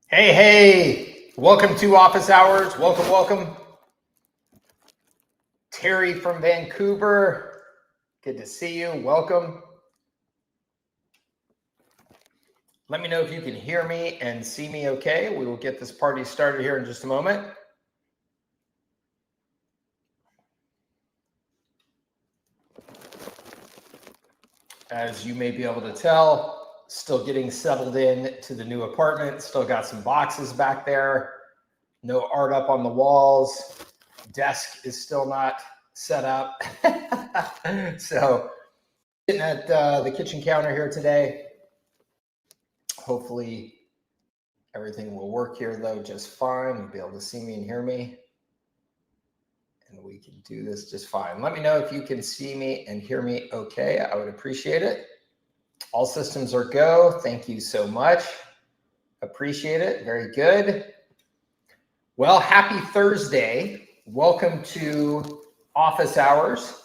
Hey, welcome to Office Hours. Welcome. Terry from Vancouver, good to see you. Welcome. Let me know if you can hear me and see me okay. We will get this party started here in just a moment. As you may be able to tell, still getting settled in to the new apartment. Still got some boxes back there. No art up on the walls. Desk is still not set up. So sitting at the kitchen counter here today. Hopefully everything will work here though just fine. You'll be able to see me and hear me. And we can do this just fine. Let me know if you can see me and hear me okay. I would appreciate it. All systems are go. Thank you so much. Appreciate it. Very good. Well, happy Thursday. Welcome to Office Hours.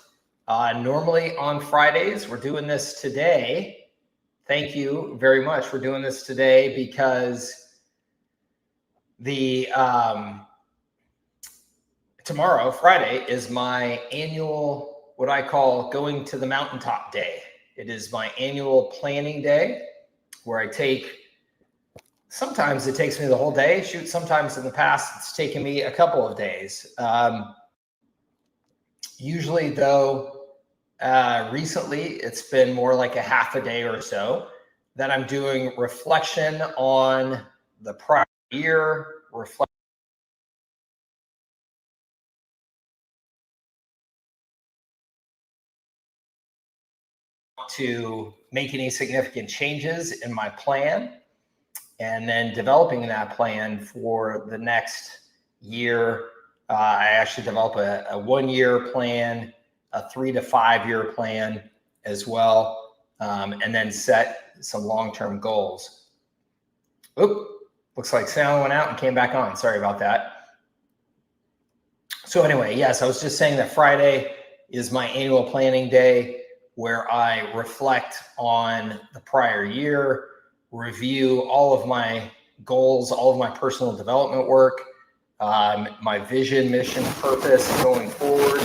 Normally on Fridays, we're doing this today. Thank you very much. We're doing this today because the tomorrow, Friday, is my annual, what I call going to the mountaintop day. It is my annual planning day where I take, sometimes it takes me the whole day. Shoot, sometimes in the past, it's taken me a couple of days. Usually though, recently, it's been more like a half a day or so that I'm doing reflection on the prior year, to make any significant changes in my plan, and then developing that plan for the next year. I actually develop a 1 year plan, a 3 to 5 year plan as well, and then set some long-term goals. Oop, looks like sound went out and came back on. Sorry about that. So anyway, yes, I was just saying that Friday is my annual planning day where I reflect on the prior year, review all of my goals, all of my personal development work, my vision, mission, purpose going forward,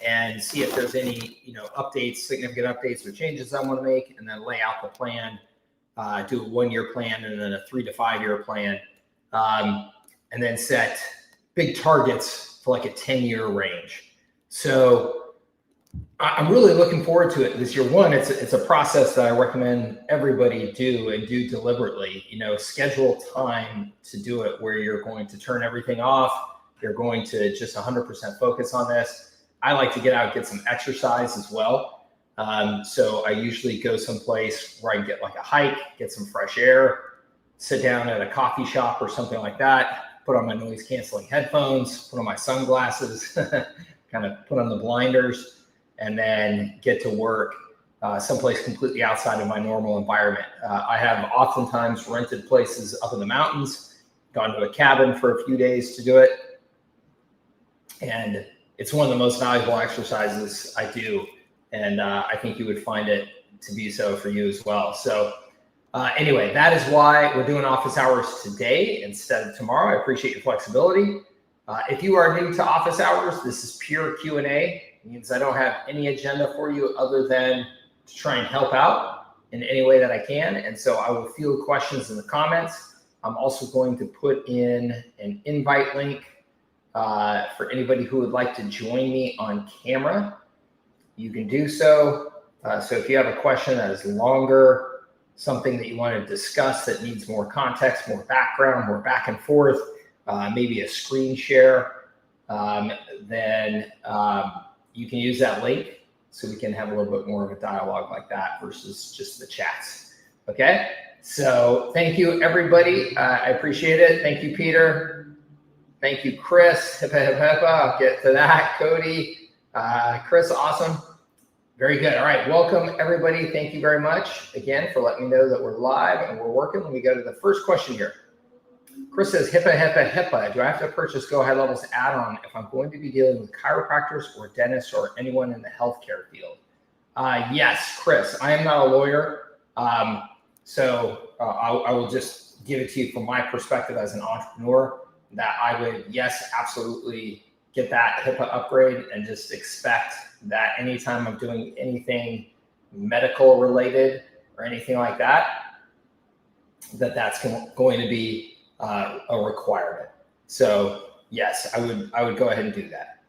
and see if there's any updates, significant updates or changes I want to make, and then lay out the plan, do a 1 year plan and then a 3 to 5 year plan, and then set big targets for like a 10-year range. So I'm really looking forward to it this year. One, it's a process that I recommend everybody do and do deliberately. Schedule time to do it where you're going to turn everything off. You're going to just 100% focus on this. I like to get out, get some exercise as well. So I usually go someplace where I can get like a hike, get some fresh air, sit down at a coffee shop or something like that, put on my noise canceling headphones, put on my sunglasses, kind of put on the blinders, and then get to work someplace completely outside of my normal environment. I have oftentimes rented places up in the mountains, gone to a cabin for a few days to do it. And it's one of the most valuable exercises I do. And I think you would find it to be so for you as well. So anyway, that is why we're doing office hours today instead of tomorrow. I appreciate your flexibility. If you are new to office hours, this is pure Q&A. It means I don't have any agenda for you other than to try and help out in any way that I can. And so I will field questions in the comments. I'm also going to put in an invite link for anybody who would like to join me on camera. You can do so. So if you have a question that is longer, something that you want to discuss that needs more context, more background, more back and forth, maybe a screen share, then you can use that link so we can have a little bit more of a dialogue like that versus just the chats. Okay, so thank you everybody. I appreciate it. Thank you, Peter. Thank you, Chris. HIPAA, HIPAA. I'll get to that. Cody, Chris, awesome. Very good. All right, welcome everybody. Thank you very much again for letting me know that we're live and we're working. Let me go to the first question here. Chris says, HIPAA. Do I have to purchase Go High Level's add-on if I'm going to be dealing with chiropractors or dentists or anyone in the healthcare field? Yes, Chris, I am not a lawyer. So I will just give it to you from my perspective as an entrepreneur that I would, yes, absolutely get that HIPAA upgrade and just expect that anytime I'm doing anything medical related or anything like that, that's going to be a requirement. So yes, I would go ahead and do that.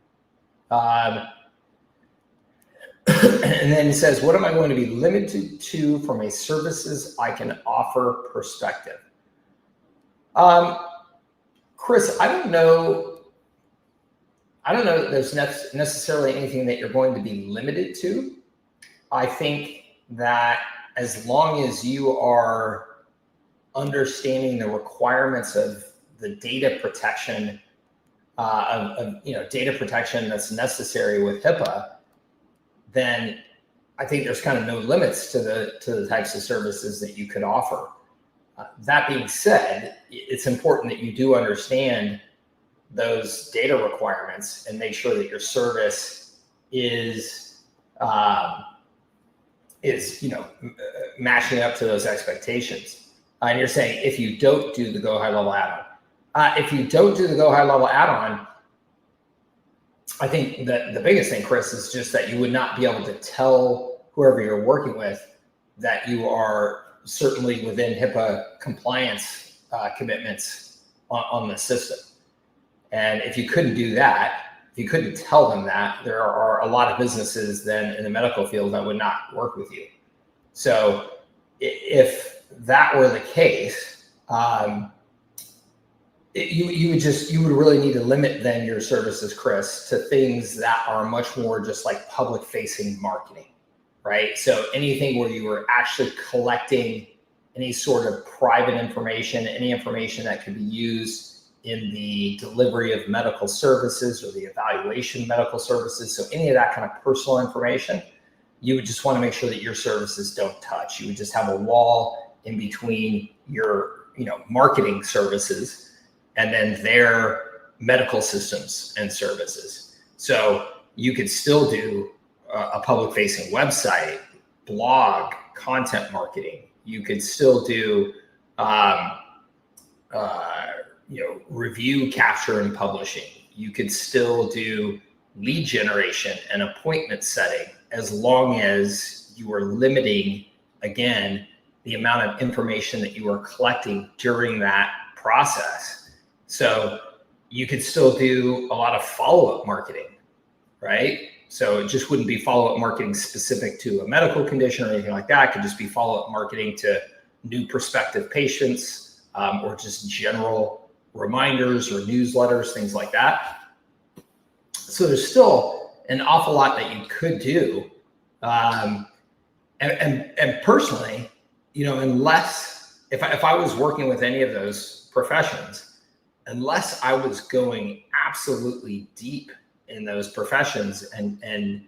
And then it says, what am I going to be limited to from a services I can offer perspective? Chris, I don't know that there's necessarily anything that you're going to be limited to. I think that as long as you are understanding the requirements of the data protection, data protection that's necessary with HIPAA, then I think there's kind of no limits to the types of services that you could offer. That being said, it's important that you do understand those data requirements and make sure that your service is matching up to those expectations. And you're saying if you don't do the Go HighLevel add-on, if you don't do the Go HighLevel add-on, I think that the biggest thing, Chris, is just that you would not be able to tell whoever you're working with that you are certainly within HIPAA compliance commitments on the system. And if you couldn't do that, if you couldn't tell them that, there are a lot of businesses then in the medical field that would not work with you. So if that were the case, you would really need to limit then your services, Chris, to things that are much more just like public facing marketing, right? So anything where you were actually collecting any sort of private information, any information that could be used in the delivery of medical services or the evaluation of medical services. So any of that kind of personal information, you would just want to make sure that your services don't touch. You would just have a wall in between your, marketing services and then their medical systems and services. So you could still do a public facing website, blog, content marketing. You could still do, review, capture, and publishing. You could still do lead generation and appointment setting, as long as you are limiting, again, the amount of information that you are collecting during that process. So you could still do a lot of follow-up marketing, right? So it just wouldn't be follow-up marketing specific to a medical condition or anything like that. It could just be follow-up marketing to new prospective patients, or just general reminders or newsletters, things like that. So there's still an awful lot that you could do. And personally, unless if I was working with any of those professions, unless I was going absolutely deep in those professions and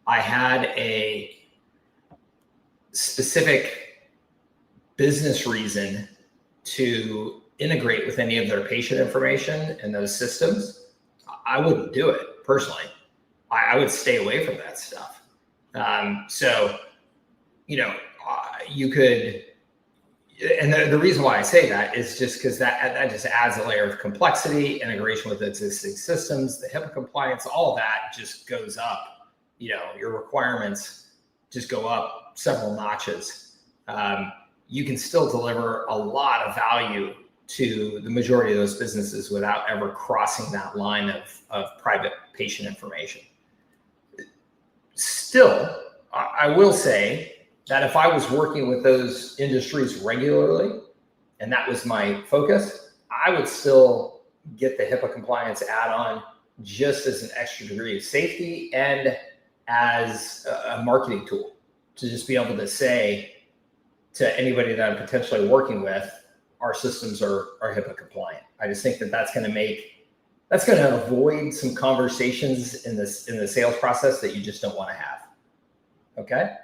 I had a specific business reason to integrate with any of their patient information and those systems, I wouldn't do it personally. I would stay away from that stuff. You could, and the reason why I say that is just because that just adds a layer of complexity, integration with existing systems, the HIPAA compliance, all of that just goes up. Your requirements just go up several notches. You can still deliver a lot of value to the majority of those businesses without ever crossing that line of private patient information. Still, I will say that if I was working with those industries regularly, and that was my focus, I would still get the HIPAA compliance add-on just as an extra degree of safety and as a marketing tool to just be able to say to anybody that I'm potentially working with, our systems are HIPAA compliant. I just think that's going to avoid some conversations in the sales process that you just don't want to have. Okay.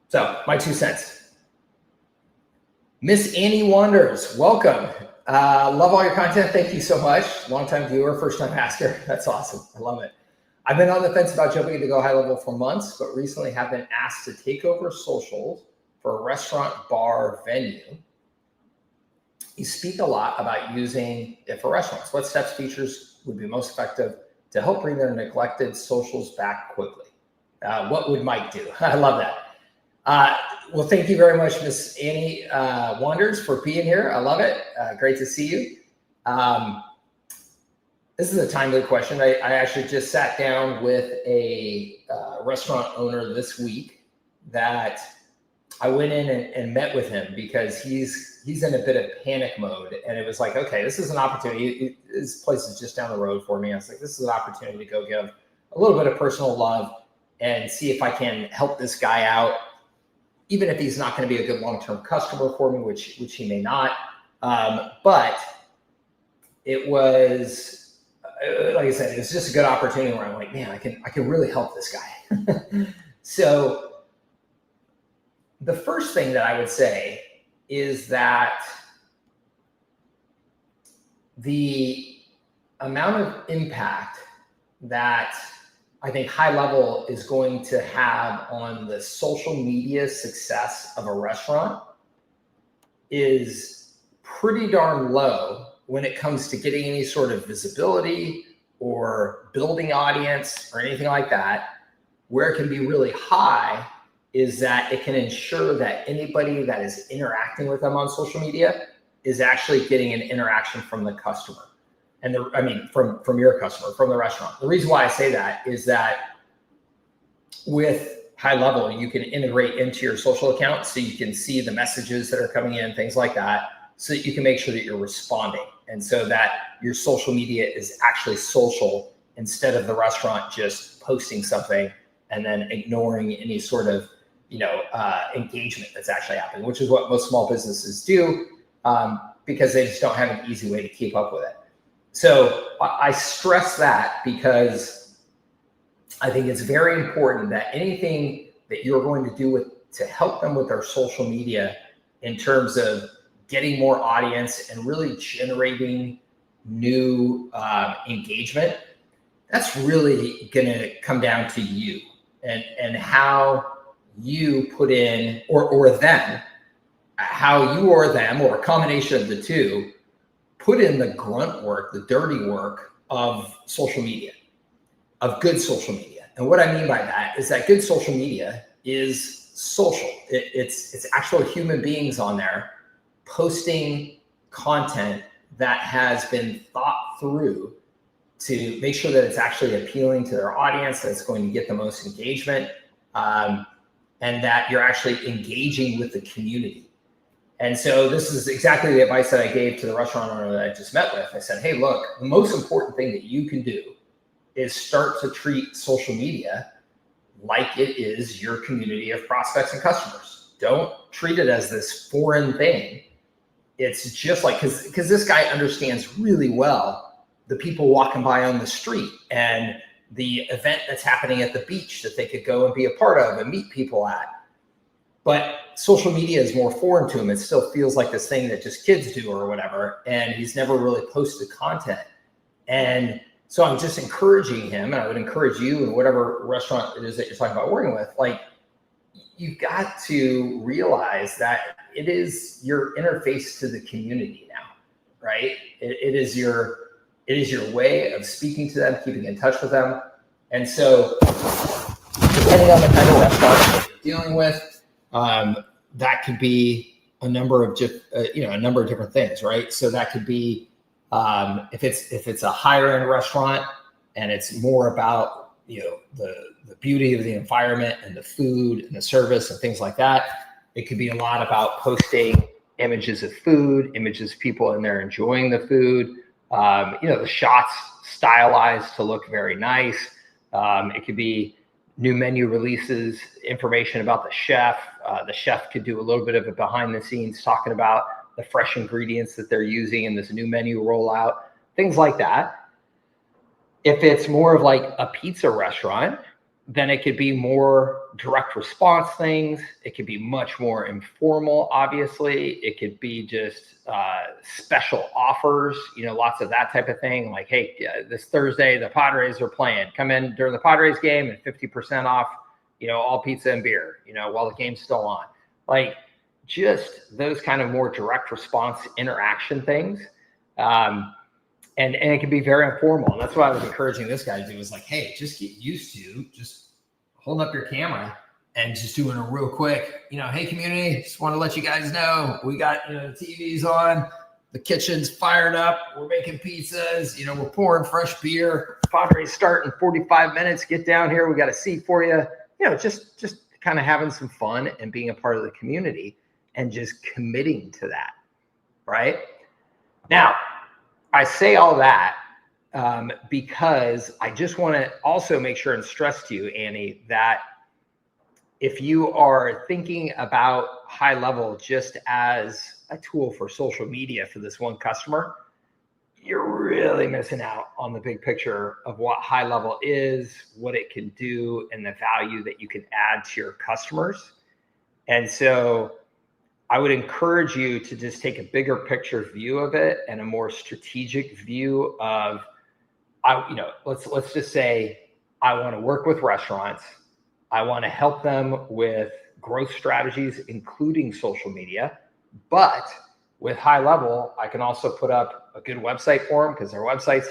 So my 2 cents. Miss Annie Wanders, welcome. Love all your content. Thank you so much. Long-time viewer, first-time asker. That's awesome. I love it. I've been on the fence about jumping into Go HighLevel for months, but recently have been asked to take over socials for a restaurant, bar, venue, you speak a lot about using it for restaurants. What steps, features would be most effective to help bring their neglected socials back quickly? What would Mike do? I love that. Well, thank you very much, Miss Annie Wanders, for being here. I love it. Great to see you. This is a timely question. I actually just sat down with a restaurant owner this week that I went in and met with him because he's in a bit of panic mode. And it was like, okay, this is an opportunity. This place is just down the road for me. I was like, this is an opportunity to go give a little bit of personal love and see if I can help this guy out, even if he's not going to be a good long-term customer for me, which he may not. But it was, like I said, it was just a good opportunity where I'm like, man, I can really help this guy. So the first thing that I would say is that the amount of impact that I think HighLevel is going to have on the social media success of a restaurant is pretty darn low when it comes to getting any sort of visibility or building audience or anything like that. Where it can be really high is that it can ensure that anybody that is interacting with them on social media is actually getting an interaction from the customer. And from your customer, from the restaurant. The reason why I say that is that with HighLevel, you can integrate into your social account so you can see the messages that are coming in, things like that, so that you can make sure that you're responding. And so that your social media is actually social instead of the restaurant just posting something and then ignoring any sort of engagement that's actually happening, which is what most small businesses do because they just don't have an easy way to keep up with it. So I stress that because I think it's very important that anything that you're going to do to help them with their social media in terms of getting more audience and really generating new engagement, that's really going to come down to you and how you put in or them, how you or them or a combination of the two put in the grunt work, the dirty work of social media, of good social media. And what I mean by that is that good social media is social. It's actual human beings on there posting content that has been thought through to make sure that it's actually appealing to their audience, that it's going to get the most engagement, and that you're actually engaging with the community. And so this is exactly the advice that I gave to the restaurant owner that I just met with. I said, hey, look, the most important thing that you can do is start to treat social media like it is your community of prospects and customers. Don't treat it as this foreign thing. It's just like, because this guy understands really well the people walking by on the street and the event that's happening at the beach that they could go and be a part of and meet people at. But social media is more foreign to him. It still feels like this thing that just kids do or whatever. And he's never really posted content. And so I'm just encouraging him, and I would encourage you and whatever restaurant it is that you're talking about working with, like, you've got to realize that it is your interface to the community now, right? It is your way of speaking to them, keeping in touch with them. And so depending on the kind of restaurant that you're dealing with, that could be a number of different things, right? So that could be if it's a higher end restaurant and it's more about the beauty of the environment and the food and the service and things like that. It could be a lot about posting images of food, images of people in there enjoying the food. The shots stylized to look very nice. It could be new menu releases, information about the chef. The chef could do a little bit of a behind the scenes talking about the fresh ingredients that they're using in this new menu rollout, things like that. If it's more of like a pizza restaurant, then it could be more direct response things. It could be much more informal, obviously. It could be just special offers, lots of that type of thing. Like, hey, this Thursday, the Padres are playing. Come in during the Padres game and 50% off, all pizza and beer, while the game's still on. like just those kind of more direct response interaction things. And it can be very informal. And that's what I was encouraging this guy to do, is like, hey, just get used to just holding up your camera and just doing a real quick, hey community, just want to let you guys know we got, the TV's on, the kitchen's fired up, we're making pizzas, we're pouring fresh beer, Padres start in 45 minutes, get down here, we got a seat for you, just kind of having some fun and being a part of the community and just committing to that, right? Now, I say all that because I just want to also make sure and stress to you, Annie, that if you are thinking about HighLevel just as a tool for social media for this one customer, you're really missing out on the big picture of what HighLevel is, what it can do, and the value that you can add to your customers. And so I would encourage you to just take a bigger picture view of it and a more strategic view of, let's just say I want to work with restaurants. I want to help them with growth strategies, including social media. But with HighLevel, I can also put up a good website for them because their websites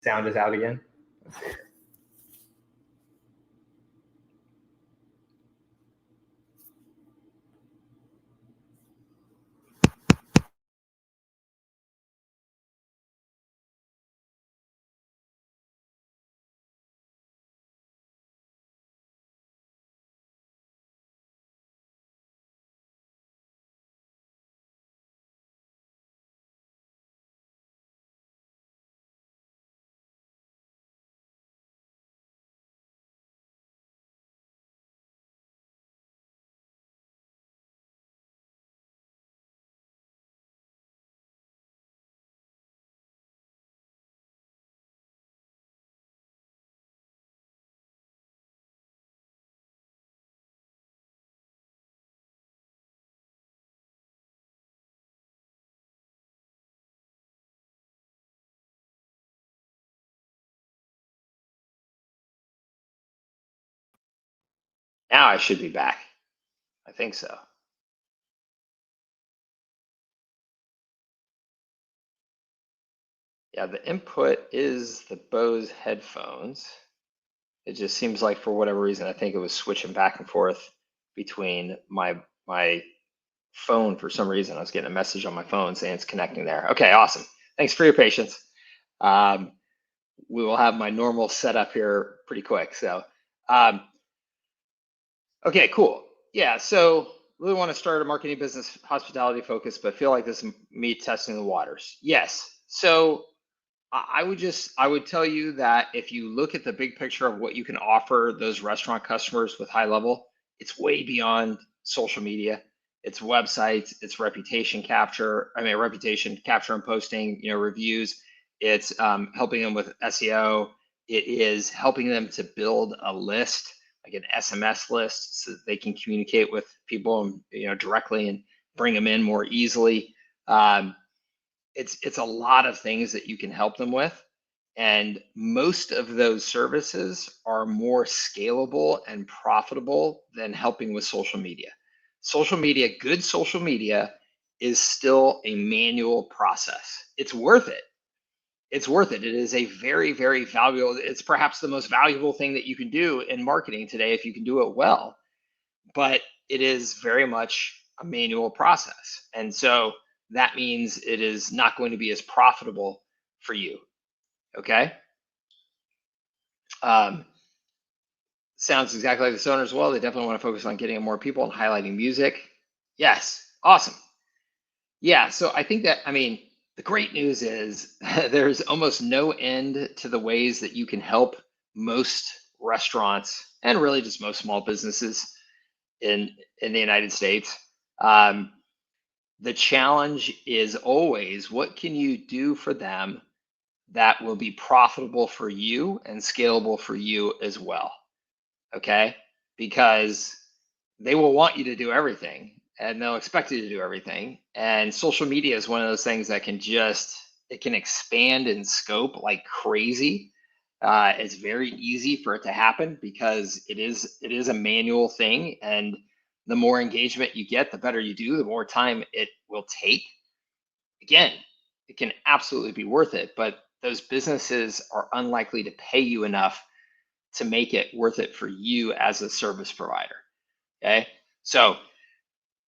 sound is out again. Let's see. Now I should be back. I think so. Yeah, the input is the Bose headphones. It just seems like for whatever reason, I think it was switching back and forth between my phone for some reason. I was getting a message on my phone saying it's connecting there. Okay, awesome. Thanks for your patience. We will have my normal setup here pretty quick. So, okay, cool. Yeah, so really want to start a marketing business, hospitality focus, but feel like this is me testing the waters. Yes. So I would tell you that if you look at the big picture of what you can offer those restaurant customers with HighLevel, it's way beyond social media. It's websites, it's reputation capture and posting, reviews. It's helping them with SEO. It is helping them to build a list, like an SMS list, so that they can communicate with people, directly and bring them in more easily. It's a lot of things that you can help them with. And most of those services are more scalable and profitable than helping with social media. Good social media is still a manual process. It's worth it. It's worth it. It is a very, very valuable, it's perhaps the most valuable thing that you can do in marketing today if you can do it well. But it is very much a manual process. And so that means it is not going to be as profitable for you. Okay. Sounds exactly like the Stoner as well. They definitely want to focus on getting more people and highlighting music. Yes. Awesome. Yeah. So I think that, the great news is there's almost no end to the ways that you can help most restaurants and really just most small businesses in the United States. The challenge is always, what can you do for them that will be profitable for you and scalable for you as well? okay? Because they will want you to do everything and they'll expect you to do everything. And social media is one of those things that it can expand in scope like crazy. It's very easy for it to happen because it is a manual thing, and the more engagement you get, the better you do, the more time it will take. Again, it can absolutely be worth it, but those businesses are unlikely to pay you enough to make it worth it for you as a service provider. Okay. So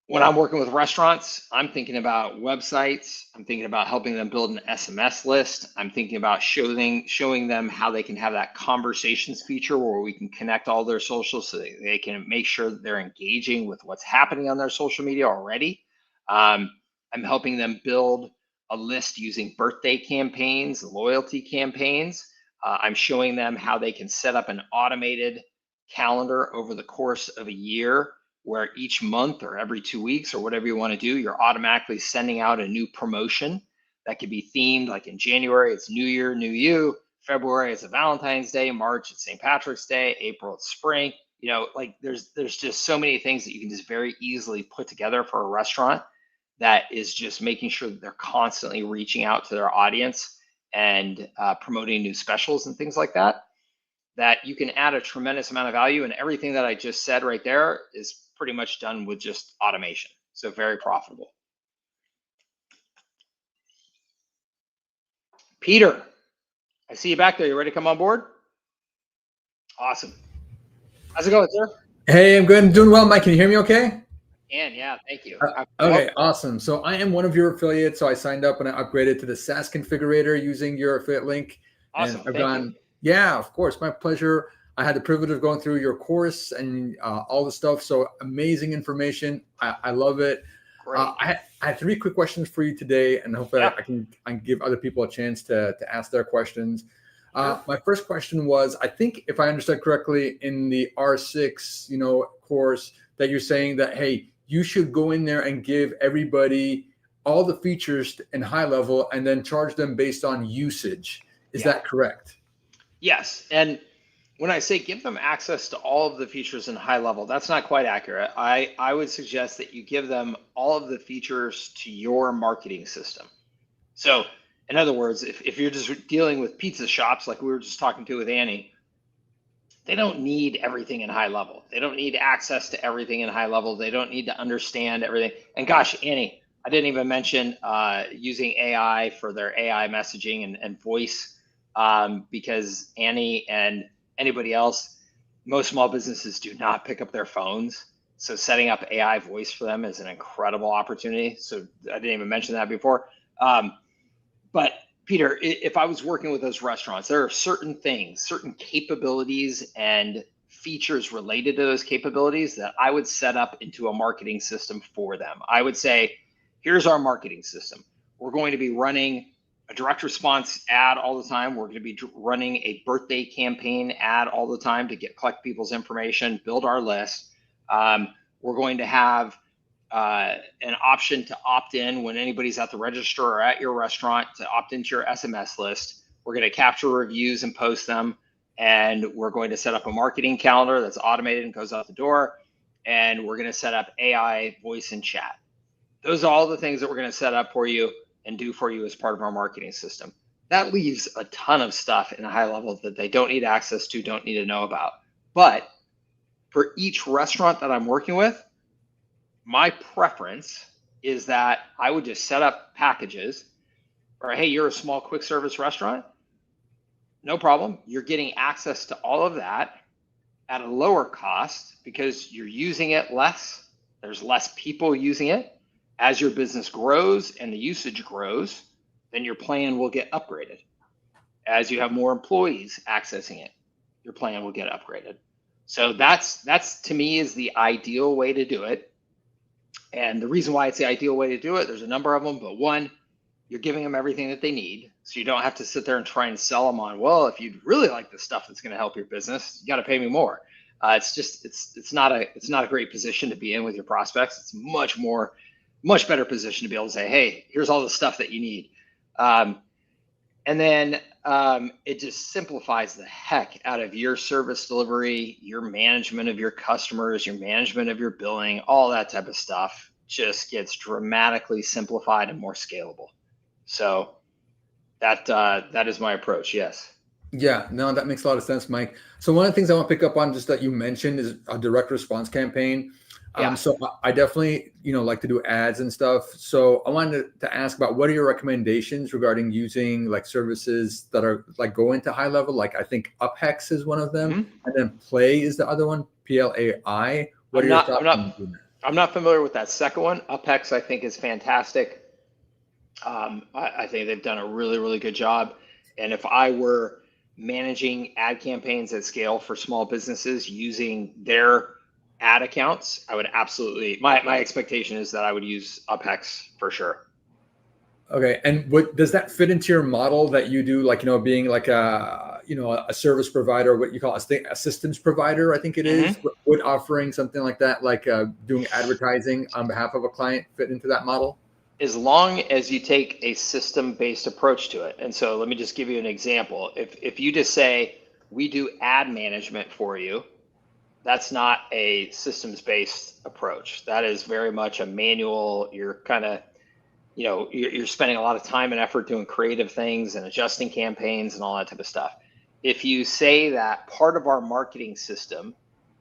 when I'm working with restaurants, I'm thinking about websites. I'm thinking about helping them build an SMS list. I'm thinking about showing them how they can have that conversations feature where we can connect all their socials so they can make sure that they're engaging with what's happening on their social media already. I'm helping them build a list using birthday campaigns, loyalty campaigns. I'm showing them how they can set up an automated calendar over the course of a year, where each month or every 2 weeks or whatever you want to do, you're automatically sending out a new promotion that could be themed. Like in January, it's New Year, New You. February, it's a Valentine's Day. March, it's St. Patrick's Day. April, it's spring. You know, like there's just so many things that you can just very easily put together for a restaurant that is just making sure that they're constantly reaching out to their audience and promoting new specials and things like that, that you can add a tremendous amount of value. And everything that I just said right there is pretty much done with just automation. So very profitable. Peter, I see you back there. You ready to come on board? Awesome. How's it going, sir? Hey, I'm good. I'm doing well, Mike. Can you hear me okay? Yeah, thank you. Okay, awesome. So I am one of your affiliates. So I signed up and I upgraded to the SaaS configurator using your affiliate link. Awesome. And I've gone, yeah, of course, my pleasure. I had the privilege of going through your course and all the stuff. So amazing information. I love it. Great. I had 3 quick questions for you today, and hopefully I can give other people a chance to ask their questions. My first question was, I think if I understood correctly in the R6, course, that you're saying that, hey, you should go in there and give everybody all the features in HighLevel and then charge them based on usage. Is that correct? Yes. And when I say give them access to all of the features in HighLevel, that's not quite accurate. I would suggest that you give them all of the features to your marketing system. So in other words, if you're just dealing with pizza shops, like we were just talking to with Annie, they don't need everything in HighLevel. They don't need access to everything in HighLevel. They don't need to understand everything. And gosh, Annie, I didn't even mention using AI for their AI messaging and voice, because Annie and anybody else, most small businesses do not pick up their phones. So setting up AI voice for them is an incredible opportunity. So I didn't even mention that before. But Peter, if I was working with those restaurants, there are certain things, certain capabilities and features related to those capabilities that I would set up into a marketing system for them. I would say, here's our marketing system. We're going to be running a direct response ad all the time. We're going to be running a birthday campaign ad all the time to collect people's information, build our list. We're going to have an option to opt in when anybody's at the register or at your restaurant to opt into your SMS list. We're going to capture reviews and post them. And we're going to set up a marketing calendar that's automated and goes out the door. And we're going to set up AI voice and chat. Those are all the things that we're going to set up for you and do for you as part of our marketing system. That leaves a ton of stuff in HighLevel that they don't need access to, don't need to know about. But for each restaurant that I'm working with, my preference is that I would just set up packages, or hey, you're a small quick service restaurant, no problem. You're getting access to all of that at a lower cost because you're using it less. There's less people using it. As your business grows and the usage grows, then your plan will get upgraded. As you have more employees accessing it, your plan will get upgraded. So that's to me is the ideal way to do it. And the reason why it's the ideal way to do it, there's a number of them, but one, you're giving them everything that they need. So you don't have to sit there and try and sell them on, well, if you'd really like the stuff that's going to help your business, you got to pay me more. It's not a great position to be in with your prospects. It's much better position to be able to say, hey, here's all the stuff that you need. And then it just simplifies the heck out of your service delivery, your management of your customers, your management of your billing, all that type of stuff just gets dramatically simplified and more scalable. So that is my approach. Yes. Yeah, no, that makes a lot of sense, Mike. So one of the things I want to pick up on just that you mentioned is a direct response campaign. Yeah. So I definitely, like to do ads and stuff. So I wanted to ask about what are your recommendations regarding using like services that are like go into HighLevel? Like I think UpHex is one of them, and then Play is the other one, PLAI. What are your thoughts on doing that? I'm not familiar with that second one. UpHex I think is fantastic. I think they've done a really, really good job. And if I were managing ad campaigns at scale for small businesses using their ad accounts, I would absolutely, my expectation is that I would use UpHex for sure. Okay. And what does that fit into your model that you do, like, being like a service provider, what you call a systems provider, I think it is, would offering something like that, like doing advertising on behalf of a client fit into that model? As long as you take a system-based approach to it. And so let me just give you an example. If you just say, we do ad management for you, that's not a systems-based approach. That is very much a manual. You're kind of, you're spending a lot of time and effort doing creative things and adjusting campaigns and all that type of stuff. If you say that part of our marketing system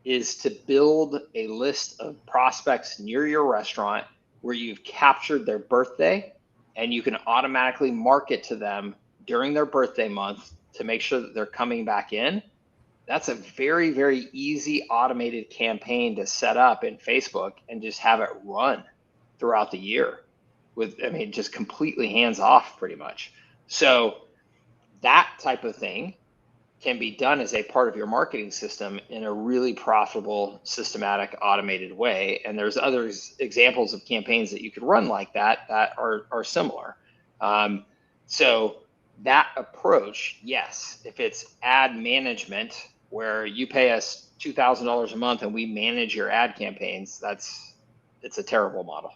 is to build a list of prospects near your restaurant where you've captured their birthday and you can automatically market to them during their birthday month to make sure that they're coming back in, that's a very, very easy automated campaign to set up in Facebook and just have it run throughout the year just completely hands off pretty much. So that type of thing can be done as a part of your marketing system in a really profitable, systematic, automated way. And there's other examples of campaigns that you could run like that are similar. So that approach, yes, if it's ad management where you pay us $2,000 a month and we manage your ad campaigns, it's a terrible model.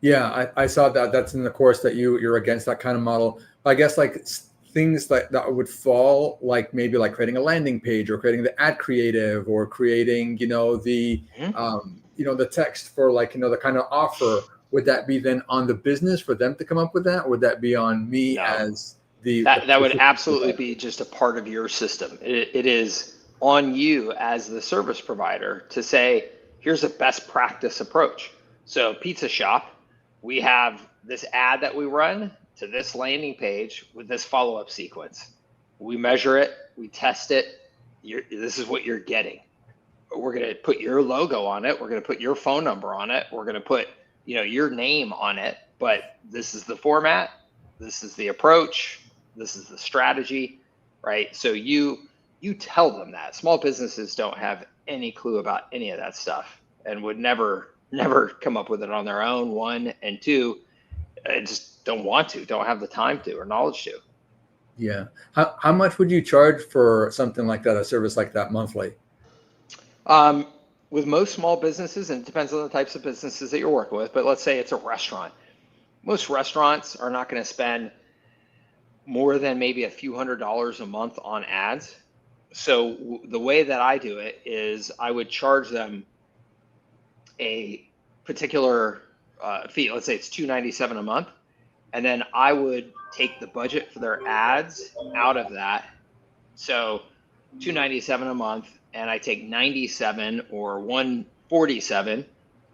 Yeah, I saw that. That's in the course that you're against that kind of model. I guess like things that would fall, like maybe like creating a landing page or creating the ad creative or creating, the text for like, the kind of offer. Would that be then on the business for them to come up with that? Or would that be on me as that would absolutely be just a part of your system. It is on you as the service provider to say, here's a best practice approach. So Pizza Shop, we have this ad that we run to this landing page with this follow-up sequence. We measure it, we test it. This is what you're getting. We're going to put your logo on it. We're going to put your phone number on it. We're going to put, your name on it. But this is the format. This is the approach. This is the strategy, right? So you tell them that. Small businesses don't have any clue about any of that stuff and would never come up with it on their own, one, and two, just don't want to, don't have the time to or knowledge to. Yeah. How much would you charge for something like that, a service like that monthly? With most small businesses, and it depends on the types of businesses that you're working with, but let's say it's a restaurant. Most restaurants are not going to spend more than maybe a few $100s a month on ads. So the way that I do it is I would charge them a particular fee. Let's say it's $297 a month, and then I would take the budget for their ads out of that. So $297 a month, and I take 97 or 147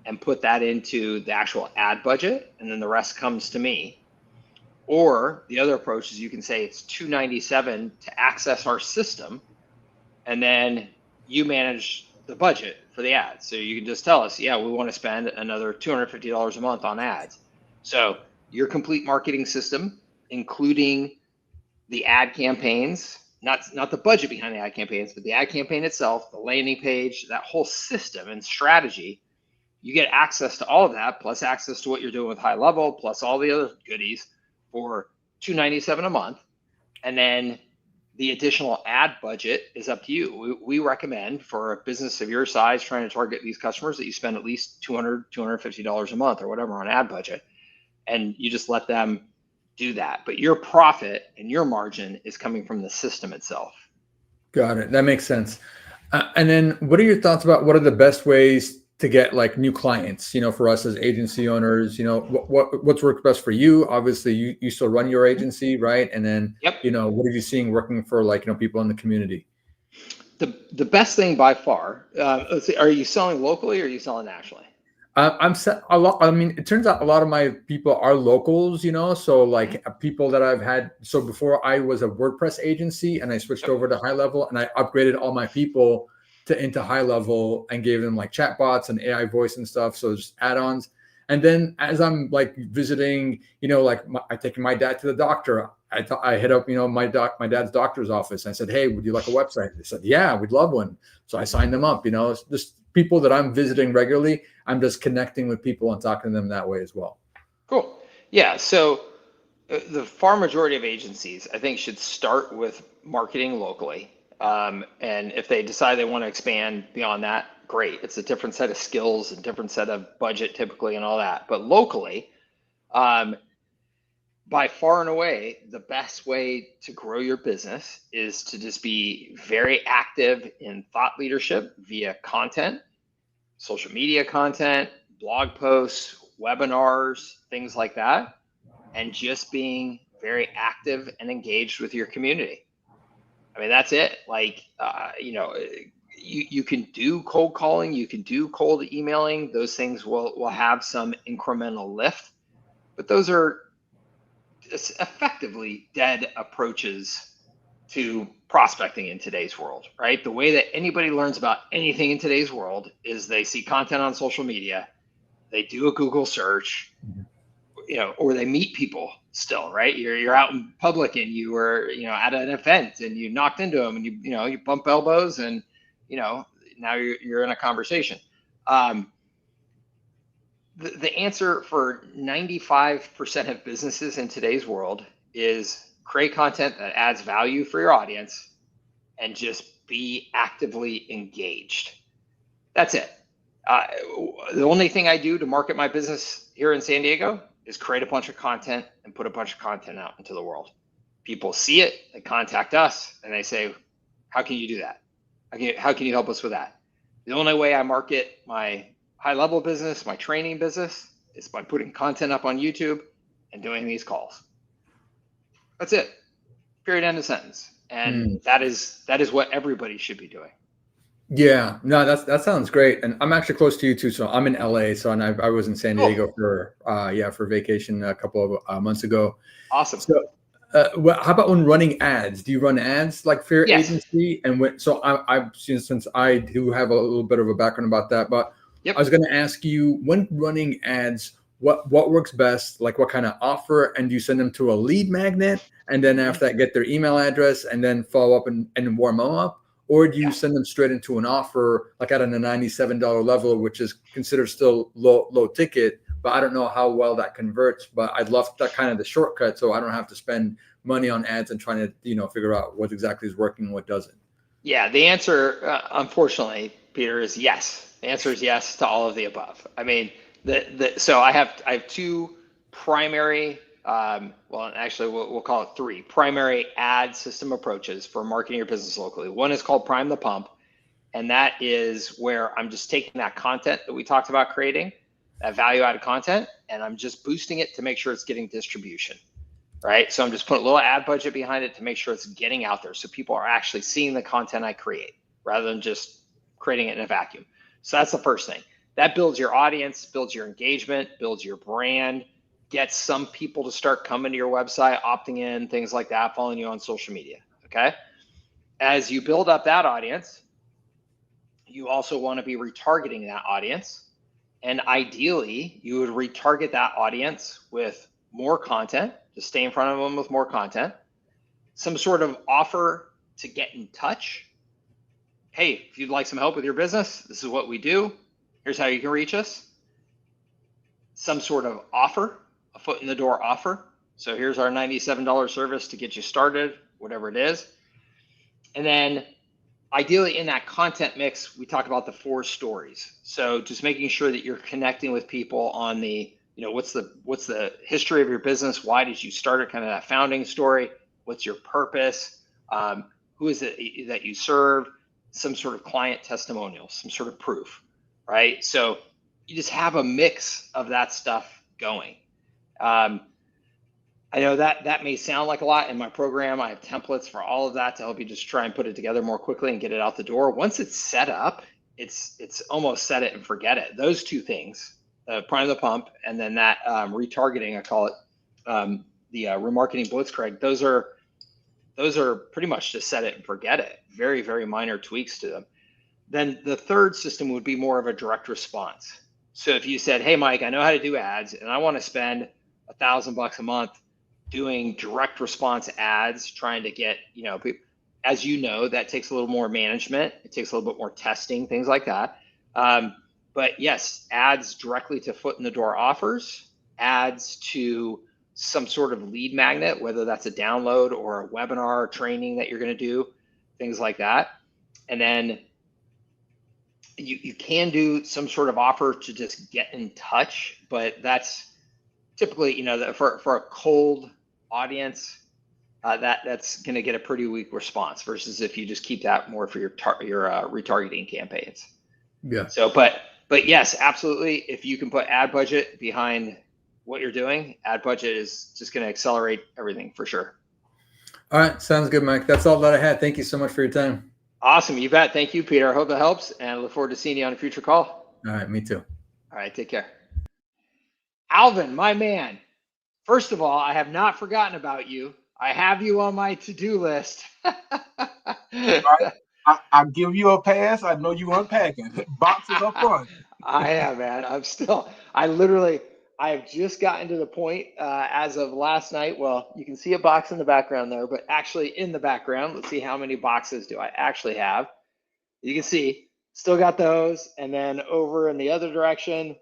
and put that into the actual ad budget, and then the rest comes to me. Or the other approach is you can say it's $297 to access our system, and then you manage the budget for the ads. So you can just tell us, yeah, we want to spend another $250 a month on ads. So your complete marketing system, including the ad campaigns, not the budget behind the ad campaigns, but the ad campaign itself, the landing page, that whole system and strategy, you get access to all of that, plus access to what you're doing with HighLevel, plus all the other goodies for $297 a month. And then the additional ad budget is up to you. We recommend for a business of your size trying to target these customers that you spend at least $200, $250 a month or whatever on ad budget. And you just let them do that. But your profit and your margin is coming from the system itself. Got it. That makes sense. And then what are your thoughts about what are the best ways to get like new clients, for us as agency owners, what's worked best for you? Obviously you still run your agency, right? And then, Yep. What are you seeing working for like, people in the community? The best thing by far, let's see, are you selling locally or are you selling nationally? I'm set a lot. I mean, it turns out a lot of my people are locals, so like people that I've had. So before I was a WordPress agency and I switched over to HighLevel and I upgraded all my people into HighLevel and gave them like chatbots and AI voice and stuff. So just add-ons. And then as I'm like visiting, I taking my dad to the doctor. I hit up, my dad's doctor's office. I said, hey, would you like a website? They said, yeah, we'd love one. So I signed them up, It's just people that I'm visiting regularly. I'm just connecting with people and talking to them that way as well. Cool. Yeah. So the far majority of agencies, I think, should start with marketing locally. And if they decide they want to expand beyond that, great. It's a different set of skills and different set of budget typically and all that. But locally, by far and away, the best way to grow your business is to just be very active in thought leadership via content, social media content, blog posts, webinars, things like that, and just being very active and engaged with your community. I mean, that's it. Like, you can do cold calling, you can do cold emailing. Those things will have some incremental lift, but those are effectively dead approaches to prospecting in today's world, right? The way that anybody learns about anything in today's world is they see content on social media, they do a Google search, or they meet people still, right? You're out in public and you were, at an event and you knocked into them and you bump elbows and, now you're in a conversation. The answer for 95% of businesses in today's world is create content that adds value for your audience and just be actively engaged. That's it. The only thing I do to market my business here in San Diego is create a bunch of content and put a bunch of content out into the world. People see it, they contact us, and they say, how can you do that? How can you help us with that? The only way I market my HighLevel business, my training business, is by putting content up on YouTube and doing these calls. That's it. Period, end of sentence. And that is what everybody should be doing. Yeah, no, that sounds great. And I'm actually close to you too. So I'm in LA. So and I was in San Diego for vacation a couple of months ago. Awesome. So how about when running ads? Do you run ads like for your agency? And I've seen, since I do have a little bit of a background about that, but I was going to ask you, when running ads, what works best? Like what kind of offer? And do you send them to a lead magnet and then after that get their email address and then follow up and warm them up? Or do you send them straight into an offer like at a $97 level, which is considered still low ticket, but I don't know how well that converts, but I'd love that kind of the shortcut so I don't have to spend money on ads and trying to, figure out what exactly is working and what doesn't. Yeah, the answer, unfortunately, Peter, is yes. The answer is yes to all of the above. I mean, so I have two primary, actually we'll call it three primary ad system approaches for marketing your business locally. One is called Prime the Pump, and that is where I'm just taking that content that we talked about creating, that value-added content, and I'm just boosting it to make sure it's getting distribution, right? So I'm just putting a little ad budget behind it to make sure it's getting out there so people are actually seeing the content I create rather than just creating it in a vacuum. So that's the first thing. That builds your audience, builds your engagement, builds your brand, gets some people to start coming to your website, opting in, things like that, following you on social media, okay? As you build up that audience, you also want to be retargeting that audience. And ideally, you would retarget that audience with more content, to stay in front of them with more content, some sort of offer to get in touch. Hey, if you'd like some help with your business, this is what we do. Here's how you can reach us. Some sort of offer, a foot in the door offer. So here's our $97 service to get you started, whatever it is. And then ideally in that content mix, we talk about the 4 stories. So just making sure that you're connecting with people on the, what's the history of your business? Why did you start it? Kind of that founding story. What's your purpose? Who is it that you serve? Some sort of client testimonial, some sort of proof, right? So you just have a mix of that stuff going. I know that may sound like a lot. In my program, I have templates for all of that to help you just try and put it together more quickly and get it out the door. Once it's set up, it's almost set it and forget it. Those two things, prime the pump, and then that retargeting, I call it, the remarketing blitzkrieg. Those are pretty much just set it and forget it. Very, very minor tweaks to them. Then the third system would be more of a direct response. So if you said, hey, Mike, I know how to do ads and I want to spend $1,000 a month doing direct response ads, trying to get, as you know, that takes a little more management. It takes a little bit more testing, things like that. But yes, ads directly to foot in the door offers, ads to some sort of lead magnet, whether that's a download or a webinar or training that you're going to do, things like that. And then you can do some sort of offer to just get in touch, but that's typically, for a cold audience, that's going to get a pretty weak response versus if you just keep that more for your retargeting campaigns. Yeah. So, but yes, absolutely. If you can put ad budget behind what you're doing, ad budget is just going to accelerate everything for sure. All right. Sounds good, Mike. That's all that I had. Thank you so much for your time. Awesome. You bet. Thank you, Peter. I hope that helps, and I look forward to seeing you on a future call. All right. Me too. All right. Take care. Alvin, my man. First of all, I have not forgotten about you. I have you on my to-do list. I give you a pass. I know you unpacking. Boxes up front. I am, man. I have just gotten to the point as of last night. Well, you can see a box in the background there, but actually in the background, let's see how many boxes do I actually have. You can see, still got those. And then over in the other direction,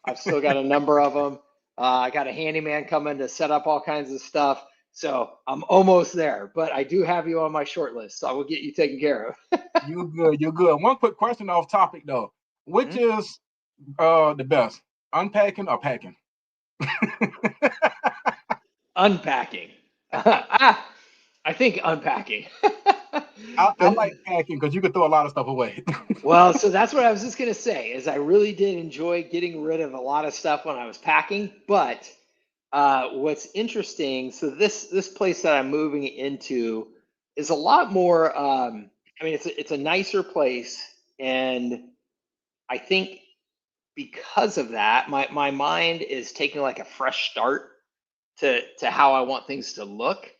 I've still got a number of them. I got a handyman coming to set up all kinds of stuff. So I'm almost there, but I do have you on my short list. So I will get you taken care of. You're good. You're good. One quick question off topic though. Which is the best? Unpacking or packing? Unpacking. I think unpacking. I like packing because you can throw a lot of stuff away. Well, so that's what I was just going to say is I really did enjoy getting rid of a lot of stuff when I was packing. But what's interesting, so this place that I'm moving into is a lot more, it's a nicer place. And I think because of that, my mind is taking like a fresh start to how I want things to look.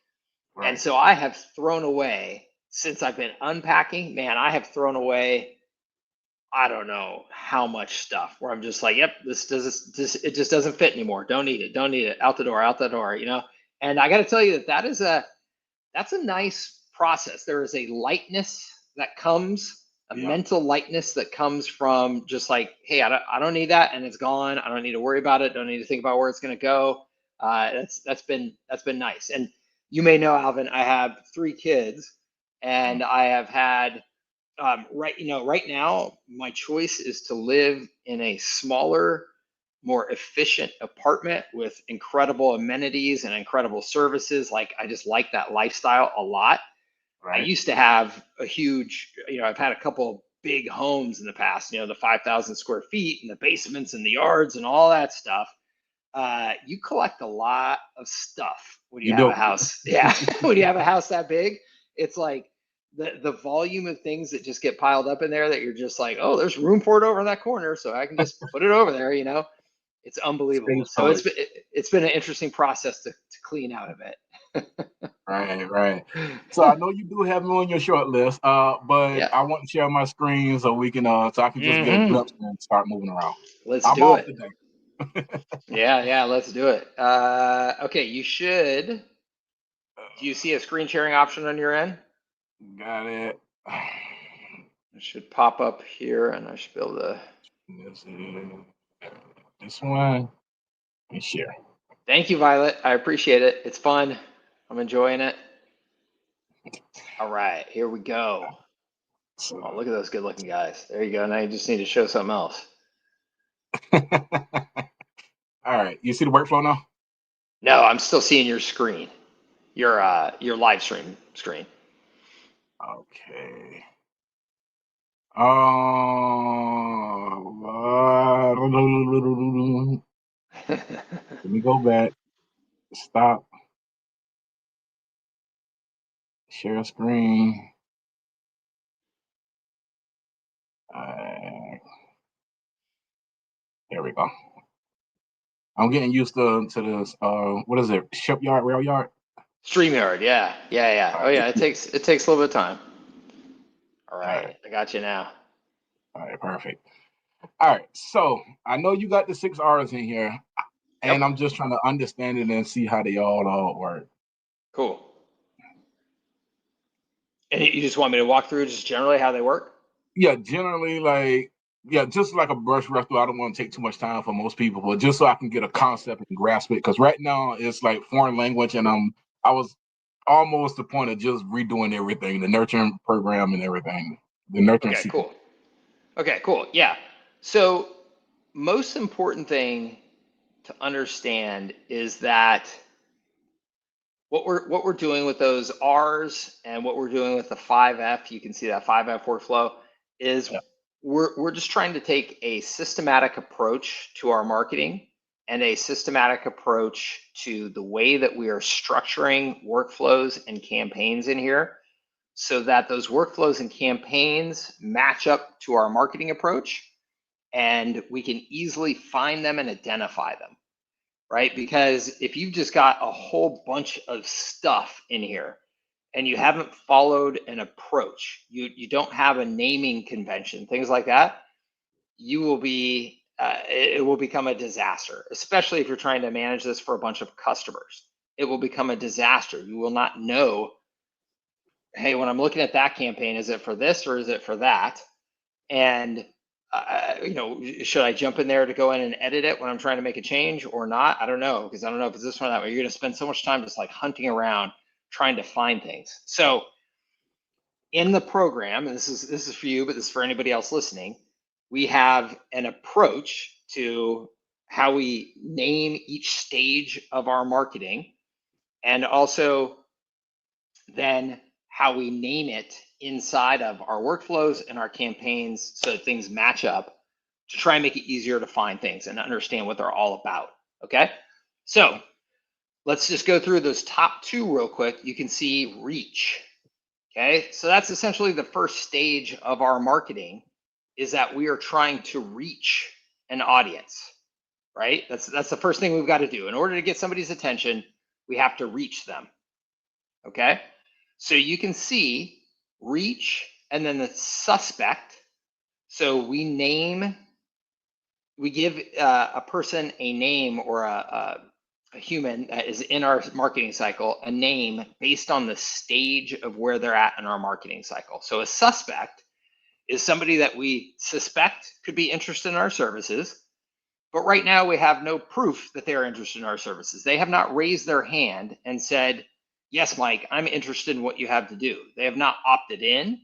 Right. And so I have thrown away, since I've been unpacking, man, I have thrown away, I don't know how much stuff where I'm just like, yep, it just doesn't fit anymore. Don't need it. Out the door, And I got to tell you that's a nice process. There is a lightness that comes, mental lightness that comes from just like, hey, I don't need that, and it's gone. I don't need to worry about it. Don't need to think about where it's going to go. That's been nice. And you may know, Alvin, I have 3 kids, and I have had right now my choice is to live in a smaller, more efficient apartment with incredible amenities and incredible services. Like I just like that lifestyle a lot. Right. I used to have a huge, I've had a couple big homes in the past, the 5,000 square feet and the basements and the yards and all that stuff. You collect a lot of stuff when you have a house. Yeah. When you have a house that big, it's like the volume of things that just get piled up in there that you're just like, oh, there's room for it over in that corner. So I can just put it over there, It's unbelievable. So it's been an interesting process to clean out of it. Right. So I know you do have me on your short list, but I want to share my screen so we can so I can just get a glimpse and start moving around. Let's do it. Yeah, let's do it. Okay, you should. Do you see a screen sharing option on your end? Got it. It should pop up here, and I should be able to. This one and share. Thank you, Violet. I appreciate it. It's fun. I'm enjoying it. All right, here we go. Oh, look at those good-looking guys. There you go. Now you just need to show something else. All right. You see the workflow now? No, I'm still seeing your screen, your live stream screen. Okay. Let me go back. Stop. Share screen. There we go. I'm getting used to this. What is it? Shipyard, rail yard. StreamYard, yeah. Oh yeah, it takes a little bit of time. All right, I got you now. All right, perfect. All right, so I know you got the 6 R's in here, and I'm just trying to understand it and see how they all work. Cool. And you just want me to walk through just generally how they work? Yeah, generally, just like a brush run through. I don't want to take too much time for most people, but just so I can get a concept and grasp it. Because right now it's like foreign language, and I was almost to the point of just redoing everything, the nurturing program and everything. The nurturing. Okay, cool. Okay, cool. Yeah. So most important thing to understand is that what we're doing with those R's and what we're doing with the 5F, you can see that 5F workflow is we're just trying to take a systematic approach to our marketing and a systematic approach to the way that we are structuring workflows and campaigns in here so that those workflows and campaigns match up to our marketing approach and we can easily find them and identify them. Right? Because if you've just got a whole bunch of stuff in here and you haven't followed an approach, you don't have a naming convention, things like that, you will be, it will become a disaster, especially if you're trying to manage this for a bunch of customers. It will become a disaster. You will not know, hey, when I'm looking at that campaign, is it for this or is it for that? And should I jump in there to go in and edit it when I'm trying to make a change or not? I don't know, because I don't know if it's this one or that way. You're going to spend so much time just like hunting around trying to find things. So in the program, and this is for you, but this is for anybody else listening, we have an approach to how we name each stage of our marketing, and also then how we name it inside of our workflows and our campaigns so that things match up to try and make it easier to find things and understand what they're all about. Okay, so let's just go through those top 2 real quick. You can see reach. Okay, so that's essentially the first stage of our marketing, is that we are trying to reach an audience, right? That's the first thing we've got to do. In order to get somebody's attention, we have to reach them. Okay, so you can see reach and then the suspect. So we give a person a name, or a human that is in our marketing cycle, a name based on the stage of where they're at in our marketing cycle. So a suspect is somebody that we suspect could be interested in our services, but right now we have no proof that they're interested in our services. They have not raised their hand and said, yes, Mike, I'm interested in what you have to do. They have not opted in.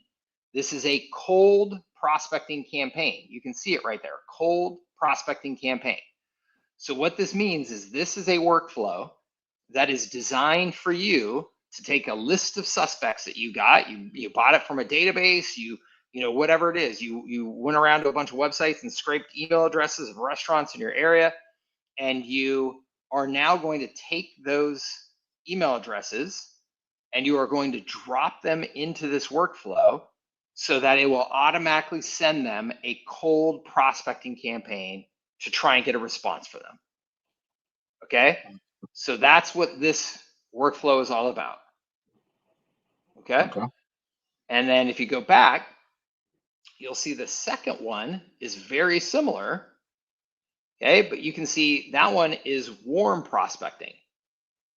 This is a cold prospecting campaign. You can see it right there, cold prospecting campaign. So what this means is this is a workflow that is designed for you to take a list of suspects that you got. You bought it from a database, you know, whatever it is, you went around to a bunch of websites and scraped email addresses of restaurants in your area, and you are now going to take those email addresses and you are going to drop them into this workflow so that it will automatically send them a cold prospecting campaign to try and get a response for them. Okay, so that's what this workflow is all about. Okay, and then if you go back, you'll see the second one is very similar. Okay, but you can see that one is warm prospecting.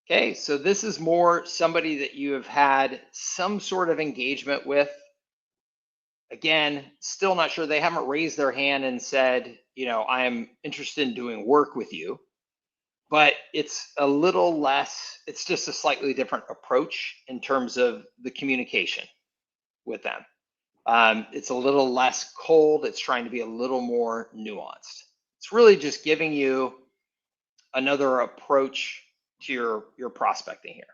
Okay, so this is more somebody that you have had some sort of engagement with. Again, still not sure. They haven't raised their hand and said, you know, I am interested in doing work with you. But it's a little less, it's just a slightly different approach in terms of the communication with them. It's a little less cold. It's trying to be a little more nuanced. It's really just giving you another approach to your prospecting here.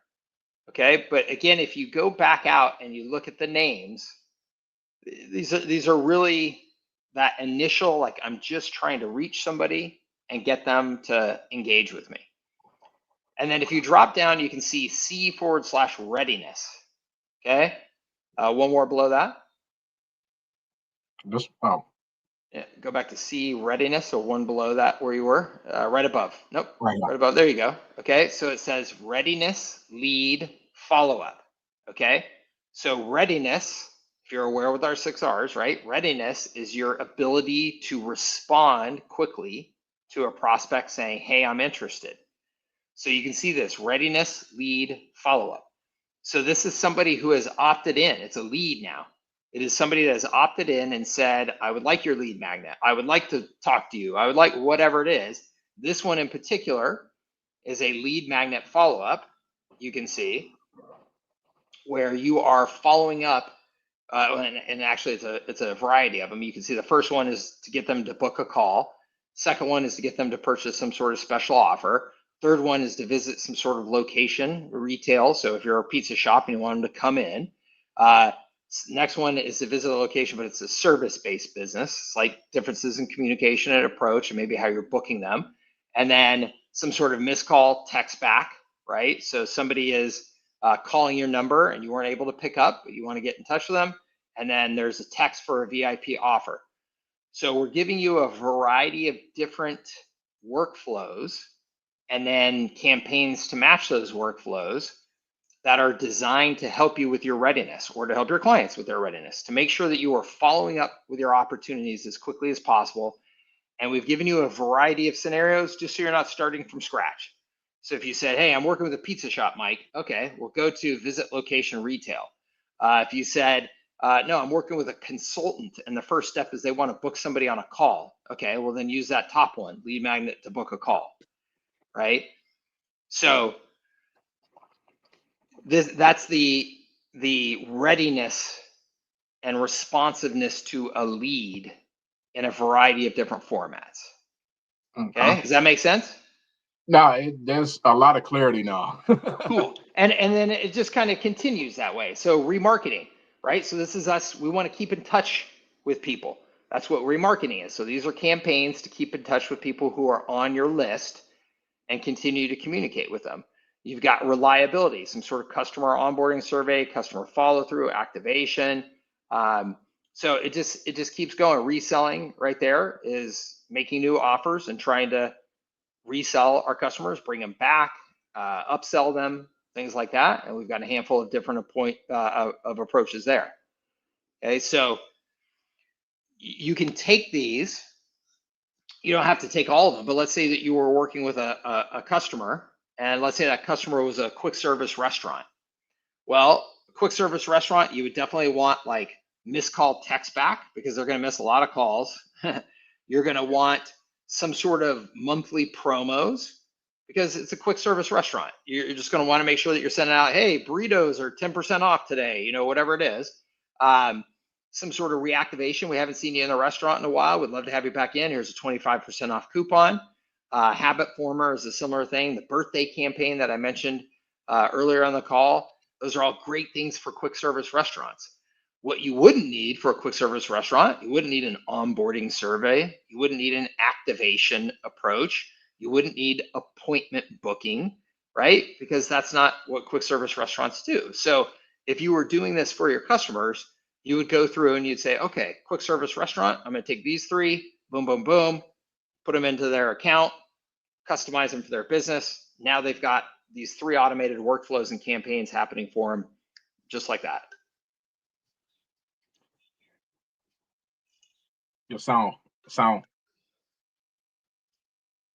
Okay, but again, if you go back out and you look at the names, these are really that initial, like, I'm just trying to reach somebody and get them to engage with me. And then if you drop down, you can see C/readiness. Okay, one more below that. Yeah, go back to C, readiness, or one below that where you were, right above. Nope, right above. There you go. Okay, so it says readiness, lead, follow-up. Okay, so readiness, if you're aware with our 6 R's, right? Readiness is your ability to respond quickly to a prospect saying, hey, I'm interested. So you can see this, readiness, lead, follow-up. So this is somebody who has opted in. It's a lead now. It is somebody that has opted in and said, I would like your lead magnet. I would like to talk to you. I would like whatever it is. This one in particular is a lead magnet follow-up. You can see where you are following up, and actually it's a variety of them. You can see the first one is to get them to book a call. Second one is to get them to purchase some sort of special offer. Third one is to visit some sort of location, retail. So if you're a pizza shop and you want them to come in. Next one is to visit a location, but it's a service-based business. It's like differences in communication and approach and maybe how you're booking them. And then some sort of missed call, text back, right? So somebody is calling your number and you weren't able to pick up, but you want to get in touch with them. And then there's a text for a VIP offer. So we're giving you a variety of different workflows and then campaigns to match those workflows that are designed to help you with your readiness or to help your clients with their readiness, to make sure that you are following up with your opportunities as quickly as possible. And we've given you a variety of scenarios just so you're not starting from scratch. So if you said, hey, I'm working with a pizza shop, Mike, okay, we'll go to visit location retail. If you said, no, I'm working with a consultant and the first step is they want to book somebody on a call, okay, well then use that top one, lead magnet to book a call, right? So that's the readiness and responsiveness to a lead in a variety of different formats. Okay, does that make sense? No, there's a lot of clarity now. Cool. And then it just kind of continues that way. So remarketing, right? So this is us. We want to keep in touch with people. That's what remarketing is. So these are campaigns to keep in touch with people who are on your list and continue to communicate with them. You've got reliability, some sort of customer onboarding survey, customer follow through, activation. So it just keeps going. Reselling right there is making new offers and trying to resell our customers, bring them back, upsell them, things like that. And we've got a handful of different of approaches there. Okay, so you can take these. You don't have to take all of them, but let's say that you were working with a customer, and let's say that customer was a quick service restaurant. Well, a quick service restaurant, you would definitely want like missed call text back because they're going to miss a lot of calls. You're going to want some sort of monthly promos because it's a quick service restaurant. You're just going to want to make sure that you're sending out, hey, burritos are 10% off today, you know, whatever it is. Some sort of reactivation. We haven't seen you in the restaurant in a while. We'd love to have you back in. Here's a 25% off coupon. Habit former is a similar thing. The birthday campaign that I mentioned earlier on the call, those are all great things for quick service restaurants. What you wouldn't need for a quick service restaurant, you wouldn't need an onboarding survey. You wouldn't need an activation approach. You wouldn't need appointment booking, right? Because that's not what quick service restaurants do. So if you were doing this for your customers, you would go through and you'd say, okay, quick service restaurant, I'm going to take these 3, boom, boom, boom, put them into their account, customize them for their business. Now they've got these 3 automated workflows and campaigns happening for them just like that. Your sound.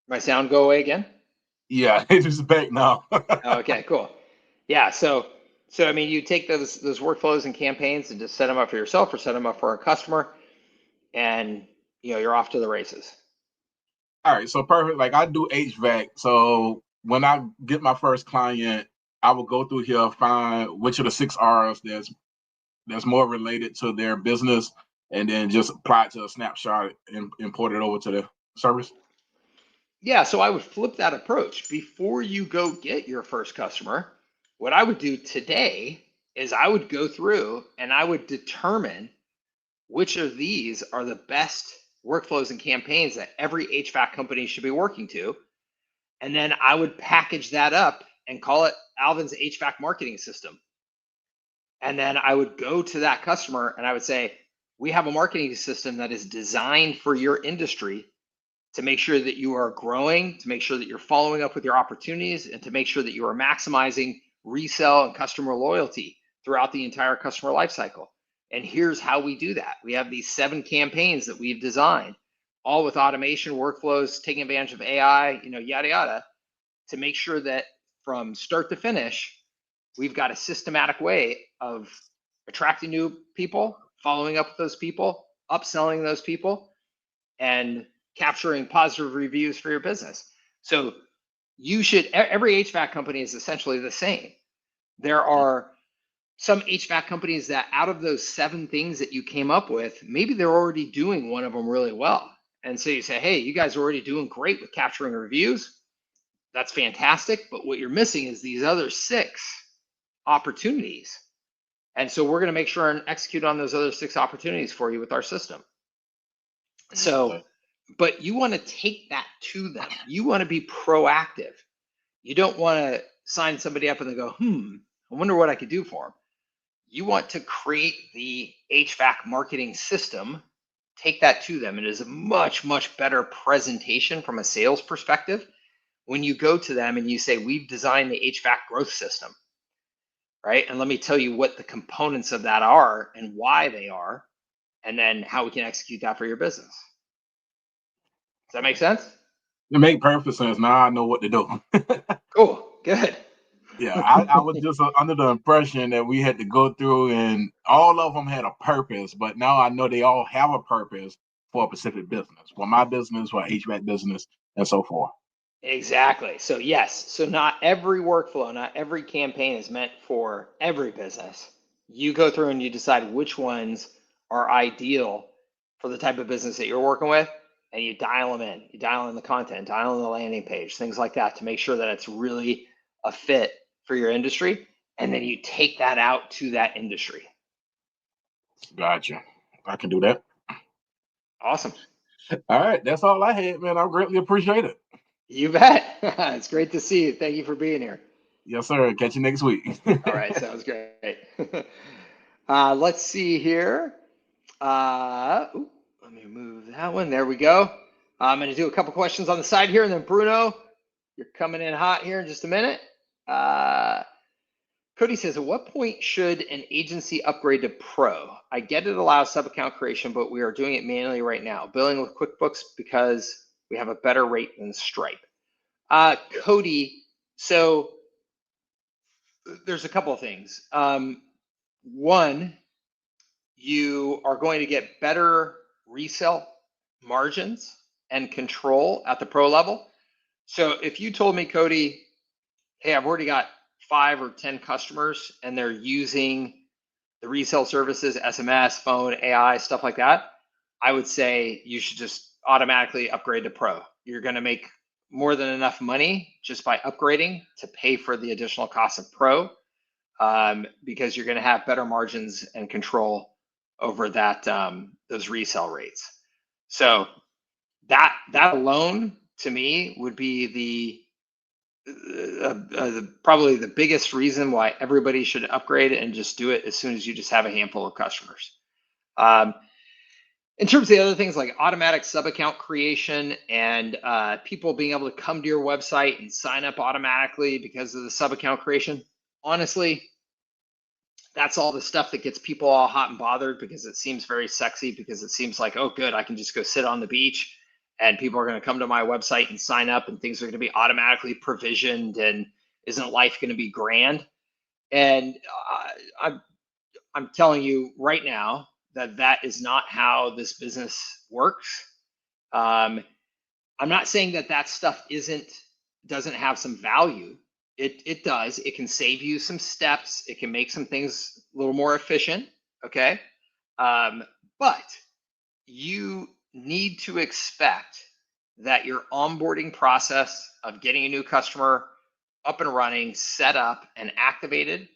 My sound go away again? Yeah, it's just back now. Okay, cool. Yeah, so I mean, you take those workflows and campaigns and just set them up for yourself or set them up for a customer, and you know you're off to the races. All right, so perfect. Like I do HVAC, so when I get my first client, I will go through here, find which of the 6 R's that's more related to their business, and then just apply it to a snapshot and import it over to the service. Yeah, so I would flip that approach. Before you go get your first customer, what I would do today is I would go through and I would determine which of these are the best workflows and campaigns that every HVAC company should be working to. And then I would package that up and call it Alvin's HVAC marketing system. And then I would go to that customer and I would say, we have a marketing system that is designed for your industry to make sure that you are growing, to make sure that you're following up with your opportunities, and to make sure that you are maximizing resale and customer loyalty throughout the entire customer lifecycle. And here's how we do that. We have these 7 campaigns that we've designed, all with automation workflows, taking advantage of AI, yada, yada, to make sure that from start to finish, we've got a systematic way of attracting new people, following up with those people, upselling those people, and capturing positive reviews for your business. So every HVAC company is essentially the same. There are some HVAC companies that out of those 7 things that you came up with, maybe they're already doing one of them really well. And so you say, hey, you guys are already doing great with capturing reviews. That's fantastic. But what you're missing is these other 6 opportunities. And so we're going to make sure and execute on those other 6 opportunities for you with our system. So, but you want to take that to them. You want to be proactive. You don't want to sign somebody up and they go, I wonder what I could do for them. You want to create the HVAC marketing system, take that to them. It is a much, much better presentation from a sales perspective when you go to them and you say, we've designed the HVAC growth system, right? And let me tell you what the components of that are and why they are, and then how we can execute that for your business. Does that make sense? It makes perfect sense. Now I know what to do. Cool. Good. Yeah, I was just under the impression that we had to go through and all of them had a purpose, but now I know they all have a purpose for a specific business, for my business, for HVAC business, and so forth. Exactly. So yes, so not every workflow, not every campaign is meant for every business. You go through and you decide which ones are ideal for the type of business that you're working with, and you dial them in. You dial in the content, dial in the landing page, things like that to make sure that it's really a fit for your industry. And then you take that out to that industry. Gotcha. I can do that. Awesome. All right. That's all I had, man. I greatly appreciate it. You bet. It's great to see you. Thank you for being here. Yes, sir. Catch you next week. All right. Sounds great. Let's see here. Let me move that one. There we go. I'm going to do a couple questions on the side here, and then Bruno, you're coming in hot here in just a minute. Cody says, at what point should an agency upgrade to Pro? I get it allows sub-account creation, but we are doing it manually right now. Billing with QuickBooks because we have a better rate than Stripe. Cody, so there's a couple of things. One, you are going to get better resale margins and control at the Pro level. So if you told me, Cody, hey, I've already got 5 or 10 customers and they're using the resale services, SMS, phone, AI, stuff like that, I would say you should just automatically upgrade to Pro. You're going to make more than enough money just by upgrading to pay for the additional cost of Pro, because you're going to have better margins and control over that those resale rates. So that alone to me would be probably the biggest reason why everybody should upgrade and just do it as soon as you just have a handful of customers. In terms of the other things like automatic sub-account creation and people being able to come to your website and sign up automatically because of the sub-account creation, honestly, that's all the stuff that gets people all hot and bothered because it seems very sexy, because it seems like, oh, good, I can just go sit on the beach and people are going to come to my website and sign up and things are going to be automatically provisioned and isn't life going to be grand? And I'm telling you right now that that is not how this business works. I'm not saying that that stuff doesn't have some value. It does. It can save you some steps. It can make some things a little more efficient. Okay. But you need to expect that your onboarding process of getting a new customer up and running, set up, and activated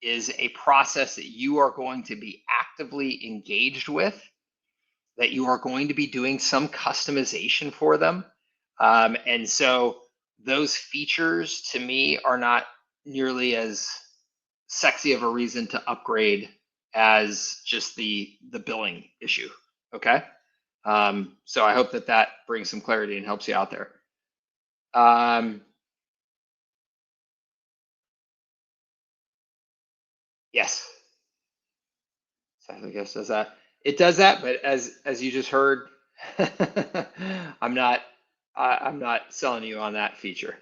is a process that you are going to be actively engaged with, that you are going to be doing some customization for them. And so those features to me are not nearly as sexy of a reason to upgrade as just the billing issue. Okay. So I hope that that brings some clarity and helps you out there. Yes. So I guess does that. It does that, but as you just heard, I'm not selling you on that feature.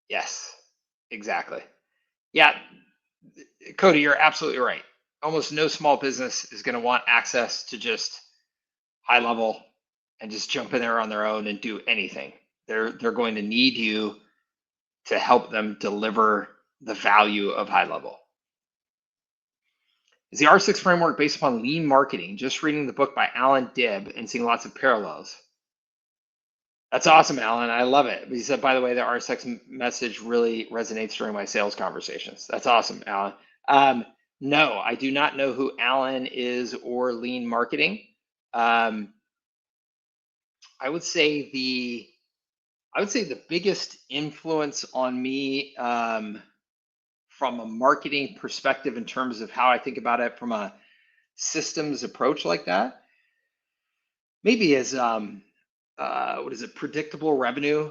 Yes, exactly. Yeah, Cody, you're absolutely right. Almost no small business is going to want access to just HighLevel and just jump in there on their own and do anything. They're going to need you to help them deliver the value of HighLevel. Is the R6 framework based upon lean marketing? Just reading the book by Alan Dibb and seeing lots of parallels. That's awesome, Alan. I love it. He said, by the way, the R6 message really resonates during my sales conversations. That's awesome, Alan. No, I do not know who Alan is or lean marketing. I would say the biggest influence on me from a marketing perspective in terms of how I think about it from a systems approach like that, maybe is what is it, predictable revenue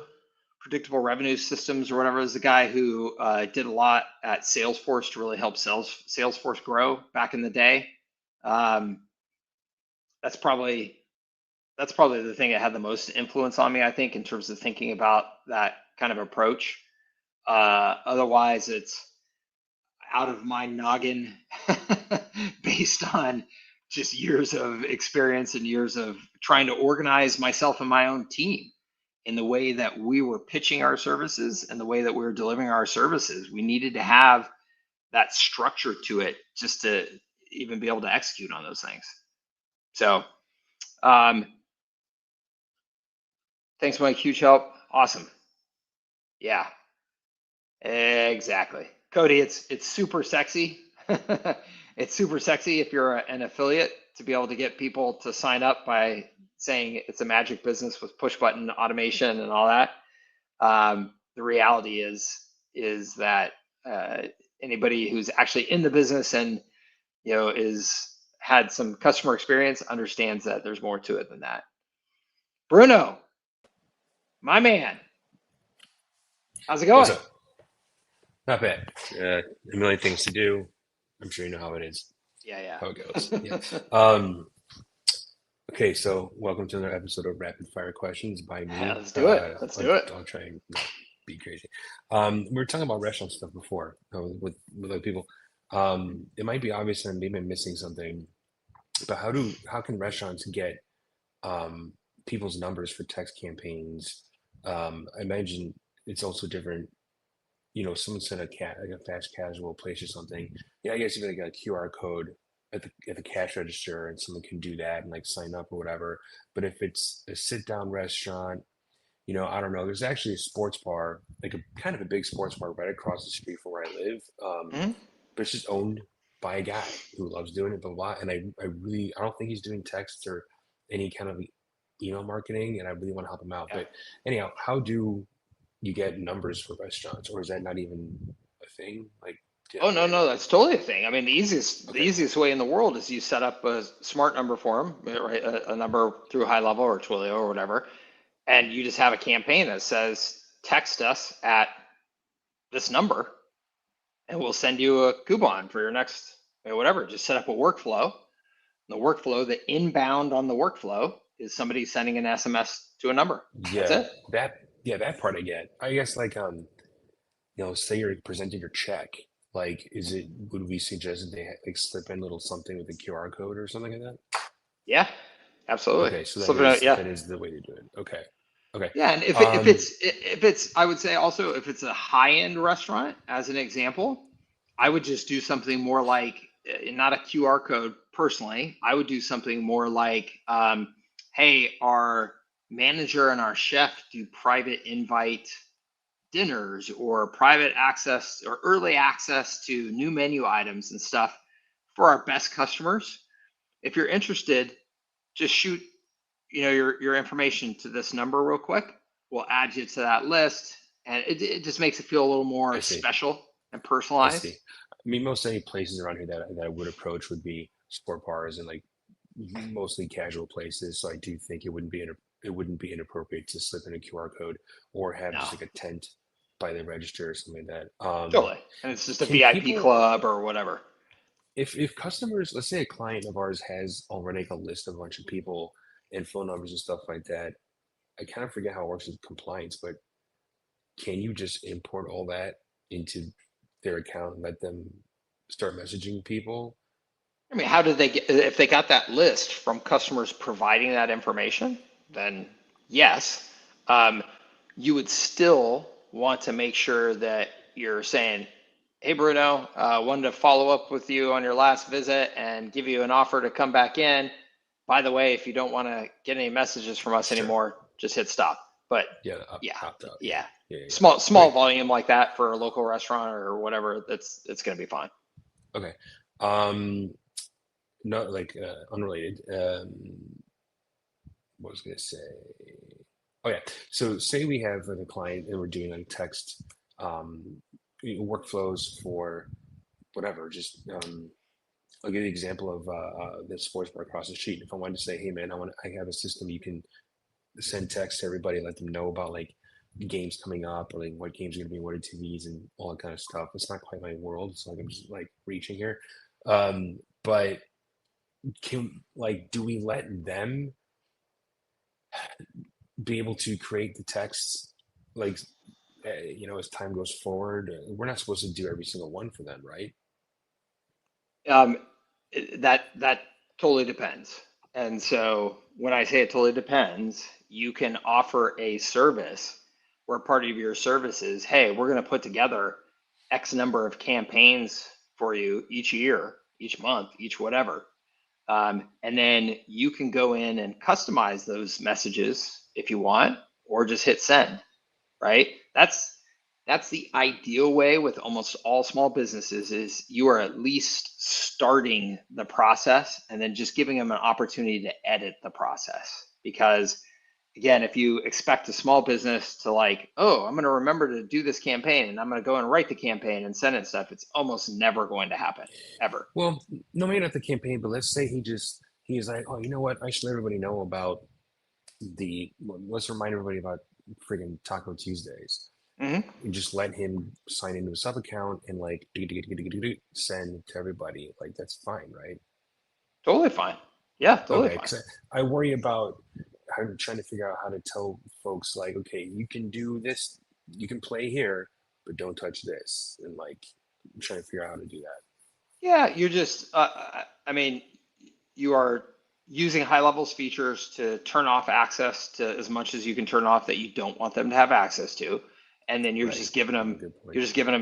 systems or whatever, is the guy who did a lot at Salesforce to really help Salesforce grow back in the day. That's probably the thing that had the most influence on me, I think, in terms of thinking about that kind of approach. Otherwise, it's out of my noggin based on just years of experience and years of trying to organize myself and my own team in the way that we were pitching our services and the way that we were delivering our services. We needed to have that structure to it just to even be able to execute on those things. So thanks, Mike. Huge help. Awesome. Yeah, exactly. Cody, it's super sexy. It's super sexy if you're an affiliate to be able to get people to sign up by saying it's a magic business with push button automation and all that. The reality is that anybody who's actually in the business and is had some customer experience understands that there's more to it than that. Bruno, my man, how's it going? What's up? Not bad. A million things to do. I'm sure you know how it is. Yeah. How it goes. Yeah. Okay, so welcome to another episode of Rapid Fire Questions by me. Yeah, let's do it. I'll try and not be crazy. We were talking about restaurant stuff before with other people. It might be obvious and maybe I'm missing something, but how can restaurants get people's numbers for text campaigns? I imagine it's also different. Someone sent like a fast casual place or something. Yeah, I guess if they got a QR code at the cash register and someone can do that and like sign up or whatever. But if it's a sit down restaurant, I don't know. There's actually a sports bar, like a kind of a big sports bar right across the street from where I live. But it's just owned by a guy who loves doing it, but why? And I don't think he's doing texts or any kind of email marketing, and I really want to help him out. Yeah. But anyhow, how do you get numbers for restaurants, or is that not even a thing? Like, no, that's totally a thing. I mean, the easiest way in the world is you set up a smart number for them, right? A number through HighLevel or Twilio or whatever, and you just have a campaign that says, text us at this number, and we'll send you a coupon for your next whatever. Just set up a workflow. The inbound on the workflow is somebody sending an SMS to a number. Yeah, that's it. That part I get. I guess like say you're presenting your check. Like, would we suggest that they like slip in a little something with a QR code or something like that? Yeah, absolutely. Okay, so that is the way to do it. Okay. Yeah, and if it's I would say also if it's a high-end restaurant, as an example, I would just do something more like not a QR code personally. I would do something more like, hey, our manager and our chef do private invite dinners or private access or early access to new menu items and stuff for our best customers. If you're interested, just shoot, your information to this number real quick. We'll add you to that list, and it just makes it feel a little more special and I personalized. see. I mean, most any places around here that I would approach would be sport bars and like mostly casual places. So I do think it wouldn't be inappropriate to slip in a QR code or have just like a tent by the register or something like that. Totally. And it's just a Can VIP people- club or whatever. If customers, let's say a client of ours has already like a list of a bunch of people and phone numbers and stuff like that, I kind of forget how it works with compliance, but can you just import all that into their account and let them start messaging people? I mean, how did they get, if they got that list from customers providing that information, then yes. You would still want to make sure that you're saying, hey, Bruno, wanted to follow up with you on your last visit and give you an offer to come back in. By the way, if you don't want to get any messages from us anymore, just hit stop. But yeah. Small volume like that for a local restaurant or whatever, it's going to be fine. Okay. Not like unrelated. What was I going to say? Oh yeah. So say we have like a client and we're doing like text workflows for whatever. Just I'll give you an example of the sports bar across the street. If I wanted to say, hey man, I have a system you can send text to everybody, let them know about like games coming up or like what games are going to be awarded to these and all that kind of stuff. It's not quite my world. It's like I'm just like reaching here. But do we let them be able to create the texts like as time goes forward? We're not supposed to do every single one for them, right? That totally depends. And so when I say it totally depends, you can offer a service where part of your service is, hey, we're going to put together X number of campaigns for you each year, each month, each whatever. And then you can go in and customize those messages if you want, or just hit send, right? That's the ideal way with almost all small businesses is you are at least starting the process and then just giving them an opportunity to edit the process. Because again, if you expect a small business to like, oh, I'm going to remember to do this campaign and I'm going to go and write the campaign and send it stuff, it's almost never going to happen, ever. Well, no, maybe not the campaign, but let's say he's like, oh, you know what? I should let everybody know about let's remind everybody about freaking Taco Tuesdays. Mm-hmm. And just let him sign into a sub account and like send to everybody. Like that's fine, right? Totally fine. Yeah, totally fine. I worry about I'm trying to figure out how to tell folks like, okay, you can do this, you can play here, but don't touch this, and like I'm trying to figure out how to do that. Yeah, you're just, you are using HighLevel's features to turn off access to as much as you can turn off that you don't want them to have access to. And then you're just giving them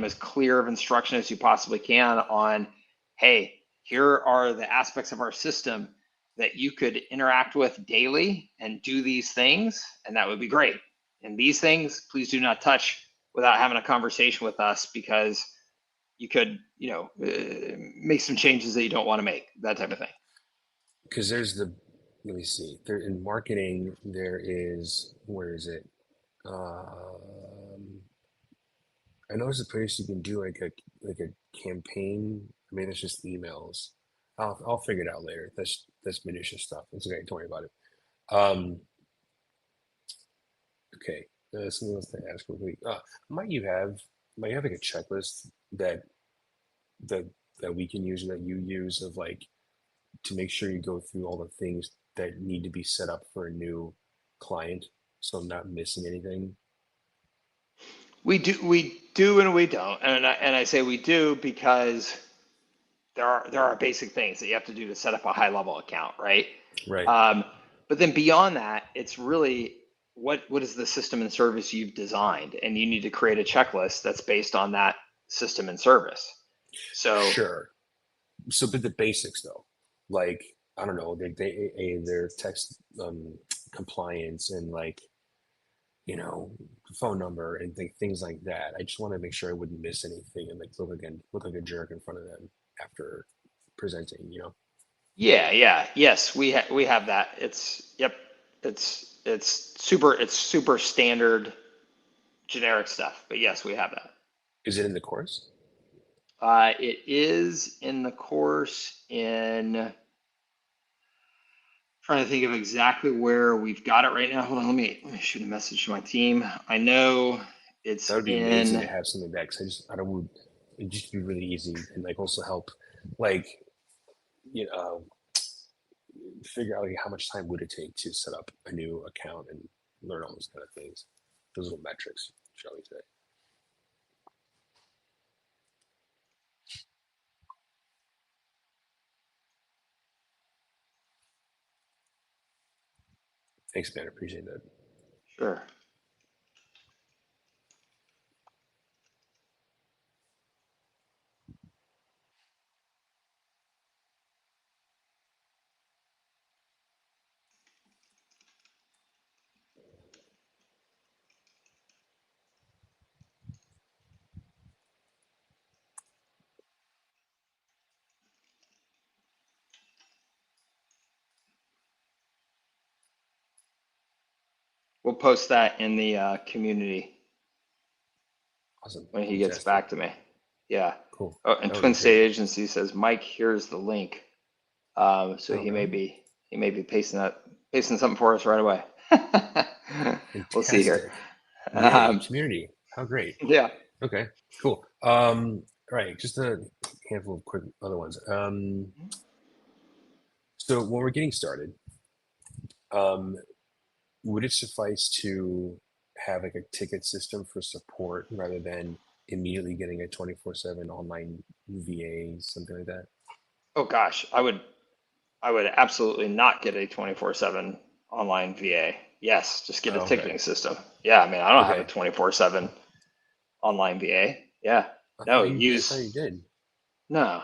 as clear of instruction as you possibly can on, hey, here are the aspects of our system that you could interact with daily and do these things, and that would be great. And these things, please do not touch without having a conversation with us, because you could, make some changes that you don't want to make, that type of thing. Because let me see, there in marketing, there is, where is it? I know there's a place you can do like a campaign. I mean, it's just emails. I'll figure it out later. That's minutia stuff. It's okay. Don't worry about it. Okay. Something else to ask real quick. Might you have like a checklist that we can use, that you use, of like to make sure you go through all the things that need to be set up for a new client, so I'm not missing anything? We do, and we don't. And I say we do because there are basic things that you have to do to set up a HighLevel account, right? Right. But then beyond that, it's really what is the system and service you've designed, and you need to create a checklist that's based on that system and service. So sure. So, but the basics though, like I don't know, their text compliance and like, you know, phone number and things like that. I just want to make sure I wouldn't miss anything and like look like a jerk in front of them after presenting, you know? Yeah. Yes, we have that. Yep. It's super standard generic stuff. But yes, we have that. Is it in the course? It is in the course trying to think of exactly where we've got it right now. Hold on, let me shoot a message to my team. I know it's That would be amazing to in. have something back. Cause I don't would it'd just be really easy and like also help like, you know, figure out like how much time would it take to set up a new account and learn all those kind of things. Those little metrics, shall we say. Thanks, man. I appreciate that. Sure. We'll post that in the community Awesome. when he gets back to me. Yeah. Cool. Oh, and Twin State Agency says, Mike, here's the link. So he may be pasting something for us right away. We'll see here. Yay, community. How great. Yeah. Okay, cool. All right, just a handful of quick other ones. So when we're getting started, would it suffice to have like a ticket system for support rather than immediately getting a 24/7 online VA, something like that? Oh gosh, I would absolutely not get a 24/7 online VA. Yes, just get a ticketing system. Yeah, I mean, I don't have a 24/7 online VA. Yeah. I No, thought you did. No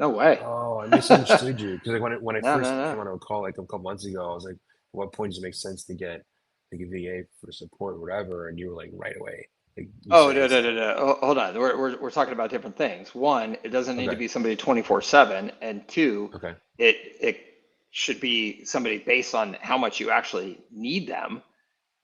way. Oh, I misunderstood you because like when I first came No. on a call like a couple months ago, I was like, at what point does it make sense to get like a VA for support or whatever? And you were like right away. Like, Oh, no. Hold on. We're talking about different things. One, it doesn't need to be somebody 24/7, and two, it should be somebody based on how much you actually need them,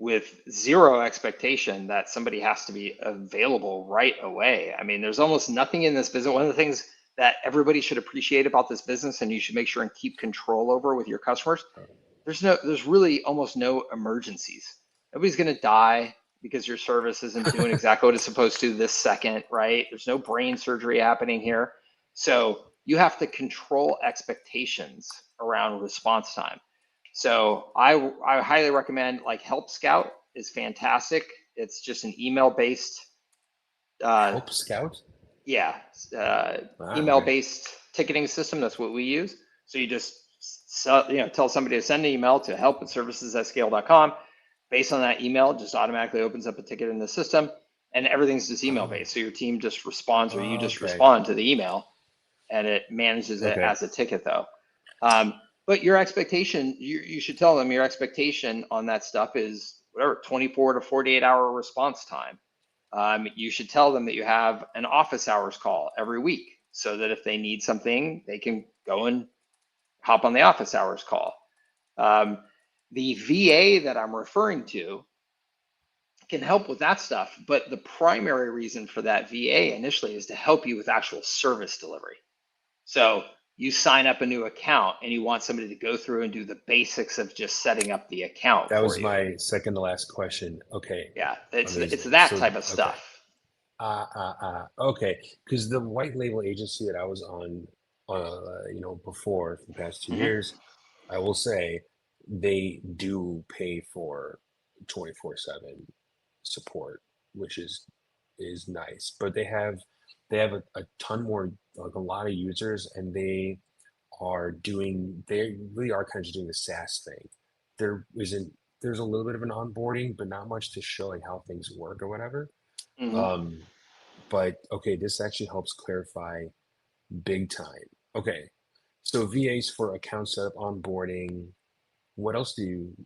with zero expectation that somebody has to be available right away. I mean, there's almost nothing in this business. One of the things that everybody should appreciate about this business, and you should make sure and keep control over with your customers, there's really almost no emergencies. Nobody's going to die because your service isn't doing exactly what it's supposed to this second, right? There's no brain surgery happening here. So you have to control expectations around response time. So I highly recommend, like, Help Scout is fantastic. It's just an email based Help Scout? Yeah, email based ticketing system. That's what we use. So you just tell somebody to send an email to help@servicesatscale.com. Based on that email, it just automatically opens up a ticket in the system, and everything's just email based. So your team just responds, or you just respond to the email, and it manages it as a ticket though. But your expectation, you should tell them your expectation on that stuff is whatever, 24 to 48 hour response time. You should tell them that you have an office hours call every week, so that if they need something, they can go and hop on the office hours call. The VA that I'm referring to can help with that stuff, but the primary reason for that VA initially is to help you with actual service delivery. So you sign up a new account and you want somebody to go through and do the basics of just setting up the account. That was my second to last question. Okay. Yeah, it's that type of stuff. Okay. Because the white label agency that I was on, before for the past 2 years, I will say they do pay for 24/7 support, which is nice. But they have a ton more, like a lot of users, and they really are kind of just doing the SaaS thing. There's a little bit of an onboarding, but not much to show like how things work or whatever. But okay, this actually helps clarify big time. Okay, so VAs for account setup, onboarding, What else do you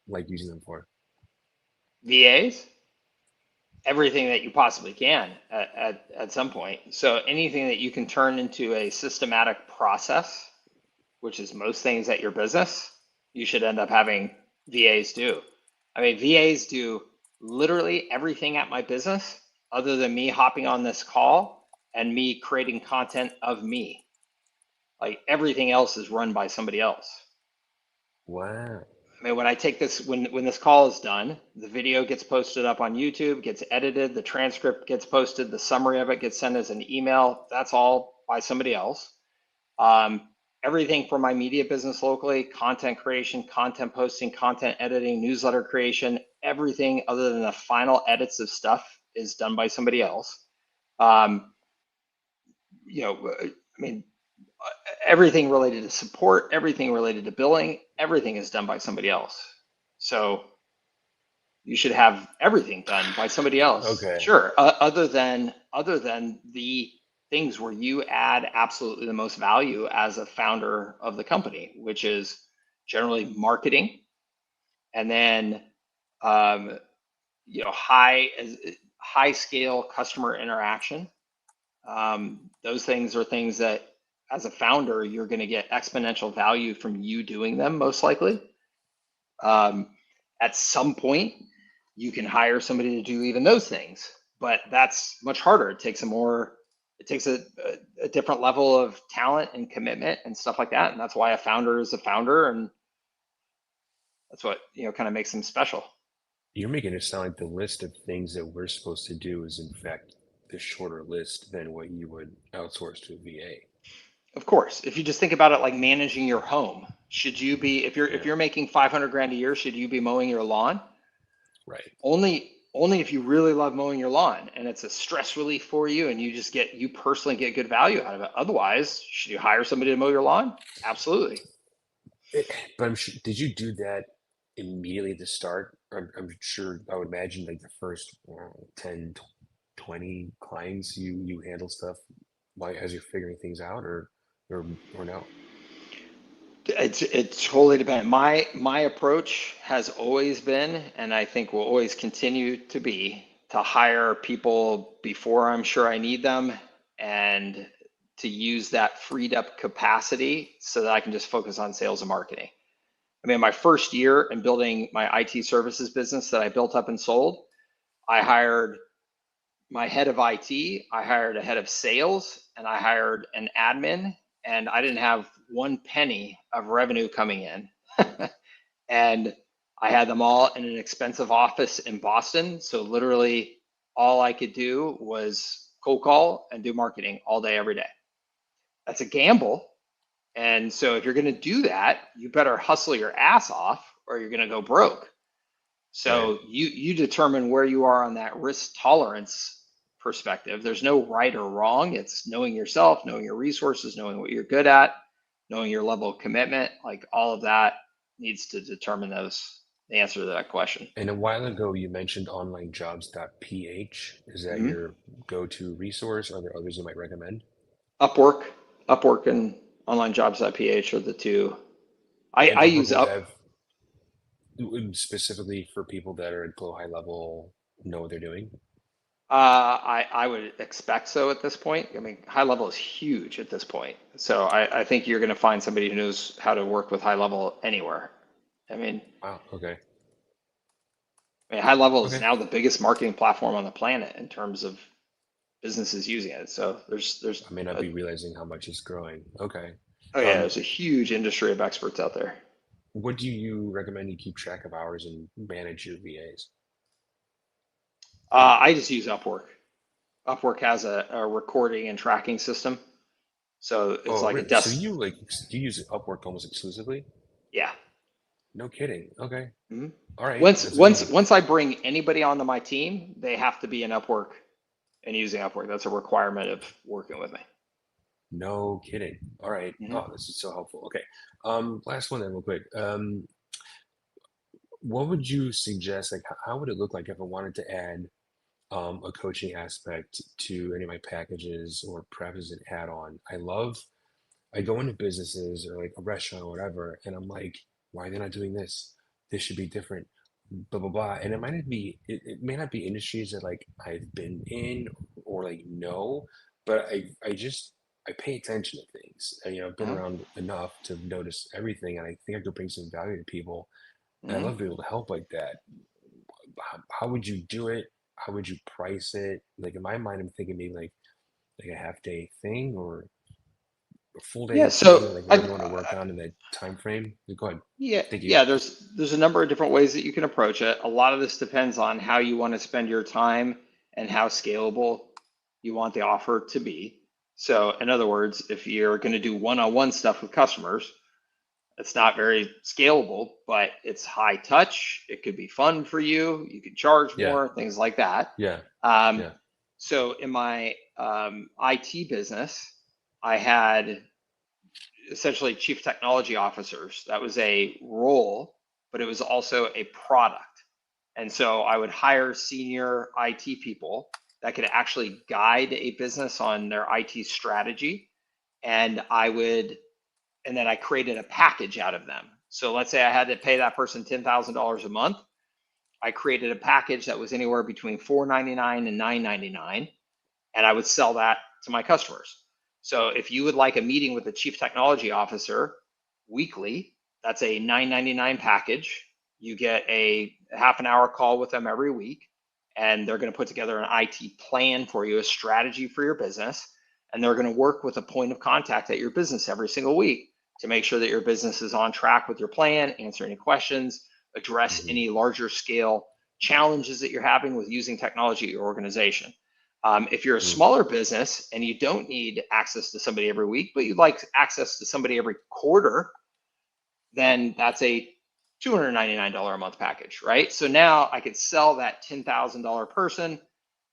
like using them for? VAs, everything that you possibly can at some point. So anything that you can turn into a systematic process, which is most things at your business, you should end up having VAs do. I mean, VAs do literally everything at my business other than me hopping on this call and me creating content of me. Like everything else is run by somebody else. Wow. I mean, when I take this, when this call is done, the video gets posted up on YouTube, gets edited, the transcript gets posted, the summary of it gets sent as an email. That's all by somebody else. Everything for my media business locally, content creation, content posting, content editing, newsletter creation, everything other than the final edits of stuff is done by somebody else. I mean, everything related to support, everything related to billing, everything is done by somebody else. So you should have everything done by somebody else. Okay. Sure. Other than the things where you add absolutely the most value as a founder of the company, which is generally marketing, and then high scale customer interaction. Those things are things that as a founder, you're going to get exponential value from you doing them, most likely. At some point, you can hire somebody to do even those things, but that's much harder. It takes a different level of talent and commitment and stuff like that. And that's why a founder is a founder, and that's what kind of makes them special. You're making it sound like the list of things that we're supposed to do is in fact the shorter list than what you would outsource to a VA. Of course, if you just think about it like managing your home, should you be, if you're making 500 grand a year, should you be mowing your lawn? Right. Only if you really love mowing your lawn and it's a stress relief for you and you personally get good value out of it. Otherwise, should you hire somebody to mow your lawn? Absolutely. But did you do that immediately at the start? I'm sure, I would imagine like the first 10, 20 clients you handle stuff as you're figuring things out, or no? It totally depends. My approach has always been, and I think will always continue to be, to hire people before I'm sure I need them, and to use that freed up capacity so that I can just focus on sales and marketing. I mean, my first year in building my IT services business that I built up and sold, I hired my head of IT, I hired a head of sales, and I hired an admin, and I didn't have one penny of revenue coming in. And I had them all in an expensive office in Boston. So literally all I could do was cold call and do marketing all day, every day. That's a gamble. And so if you're going to do that, you better hustle your ass off or you're going to go broke. So you determine where you are on that risk tolerance perspective. There's no right or wrong. It's knowing yourself, knowing your resources, knowing what you're good at, knowing your level of commitment. Like all of that needs to determine the answer to that question. And a while ago, you mentioned onlinejobs.ph. Is that your go-to resource? Are there others you might recommend? Upwork and onlinejobs.ph are the two. I use specifically for people that are at below high level, know what they're doing. I would expect so at this point. I mean, HighLevel is huge at this point. So I think you're going to find somebody who knows how to work with HighLevel anywhere. I mean, wow. Okay. HighLevel is now the biggest marketing platform on the planet in terms of businesses using it. So there's I may not be realizing how much it's growing. Okay. Oh yeah, there's a huge industry of experts out there. What do you recommend you keep track of hours and manage your VAs? I just use Upwork. Upwork has a recording and tracking system. So it's like really? a desk. So you use Upwork almost exclusively? Yeah. No kidding. Okay. Mm-hmm. All right. Once I bring anybody onto my team, they have to be in Upwork and using Upwork. That's a requirement of working with me. No kidding. All right. Mm-hmm. Oh, this is so helpful. Okay. Last one then real quick. What would you suggest? Like, how would it look like if I wanted to add a coaching aspect to any of my packages, or perhaps as an add-on? I go into businesses or like a restaurant or whatever, and I'm like, why are they not doing this? This should be different, blah, blah, blah. And it may not be industries that like I've been in or like know, but I pay attention to things. And, I've been Mhm. around enough to notice everything. And I think I could bring some value to people. And I Mhm. love being able to help like that. How would you do it? How would you price it? Like in my mind, I'm thinking maybe like a half day thing or a full Yeah, day so thing, like whatever you want to work on in that time frame. Go ahead. yeah, Thank you. yeah, there's a number of different ways that you can approach it. A lot of this depends on how you want to spend your time and how scalable you want the offer to be. So, in other words, if you're going to do one-on-one stuff with customers, it's not very scalable, but it's high touch. It could be fun for you. You could charge Yeah, more, things like that. yeah, Um, yeah. so, in my IT business, I had essentially chief technology officers. That was a role, but it was also a product. And so I would hire senior IT people that could actually guide a business on their IT strategy. And and then I created a package out of them. So let's say I had to pay that person $10,000 a month. I created a package that was anywhere between $4.99 and $9.99, and I would sell that to my customers. So if you would like a meeting with the chief technology officer weekly, that's a $9.99 package. You get a half an hour call with them every week, and they're going to put together an IT plan for you, a strategy for your business, and they're going to work with a point of contact at your business every single week to make sure that your business is on track with your plan, answer any questions, address Hmm. any larger scale challenges that you're having with using technology at your organization. If you're a Mm. smaller business and you don't need access to somebody every week, but you'd like access to somebody every quarter, then that's a $299 a month package, right? So now I could sell that $10,000 person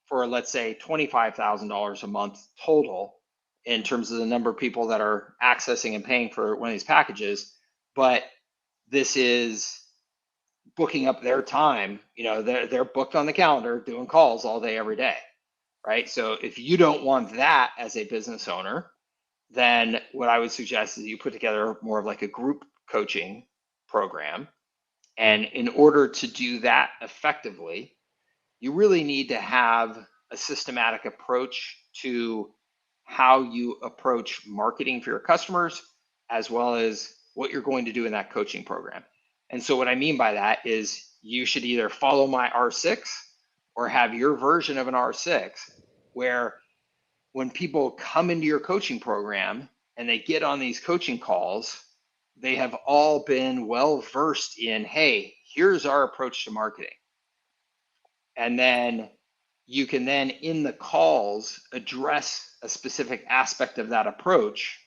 for, let's say, $25,000 a month total in terms of the number of people that are accessing and paying for one of these packages. But this is booking up their time. They're booked on the calendar doing calls all day, every day, right? So if you don't want that as a business owner, then what I would suggest is you put together more of like a group coaching program. And in order to do that effectively, you really need to have a systematic approach to how you approach marketing for your customers, as well as what you're going to do in that coaching program. And so what I mean by that is you should either follow my R6 or have your version of an R6 where when people come into your coaching program and they get on these coaching calls, they have all been well versed in, hey, here's our approach to marketing. And then you can then in the calls address a specific aspect of that approach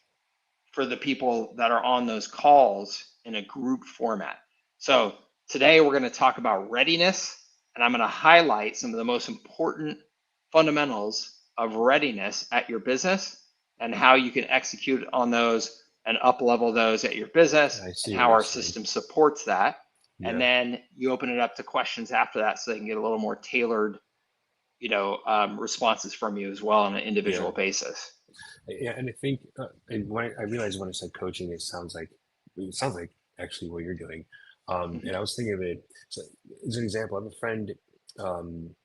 for the people that are on those calls in a group format. So today we're going to talk about readiness, and I'm going to highlight some of the most important fundamentals of readiness at your business and how you can execute on those and up level those at your business I and see what how you're our saying. system supports that. And Yeah, then you open it up to questions after that so they can get a little more tailored, responses from you as well on an yeah, individual basis. yeah. And I think, and when I realized when I said coaching, it sounds like actually what you're doing. And I was thinking of it. So, as an example, I have a friend, um,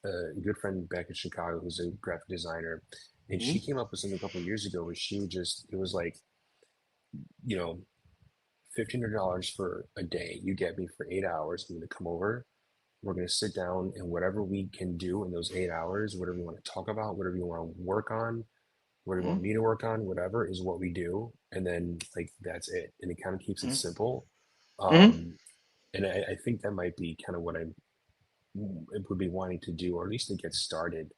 a good friend back in Chicago who's a graphic designer, and she Mhm. came up with something a couple of years ago where it was like, you know, $1,500 for a day. You get me for 8 hours. I'm going to come over. We're going to sit down and whatever we can do in those 8 hours, whatever you want to talk about, whatever you want to work on, whatever you want Mhm. me to work on, whatever is what we do. And then like, that's it. And it kind of keeps it Mhm. simple. Mhm. Um, and I think that might be kind of what it would be wanting to do, or at least to get started,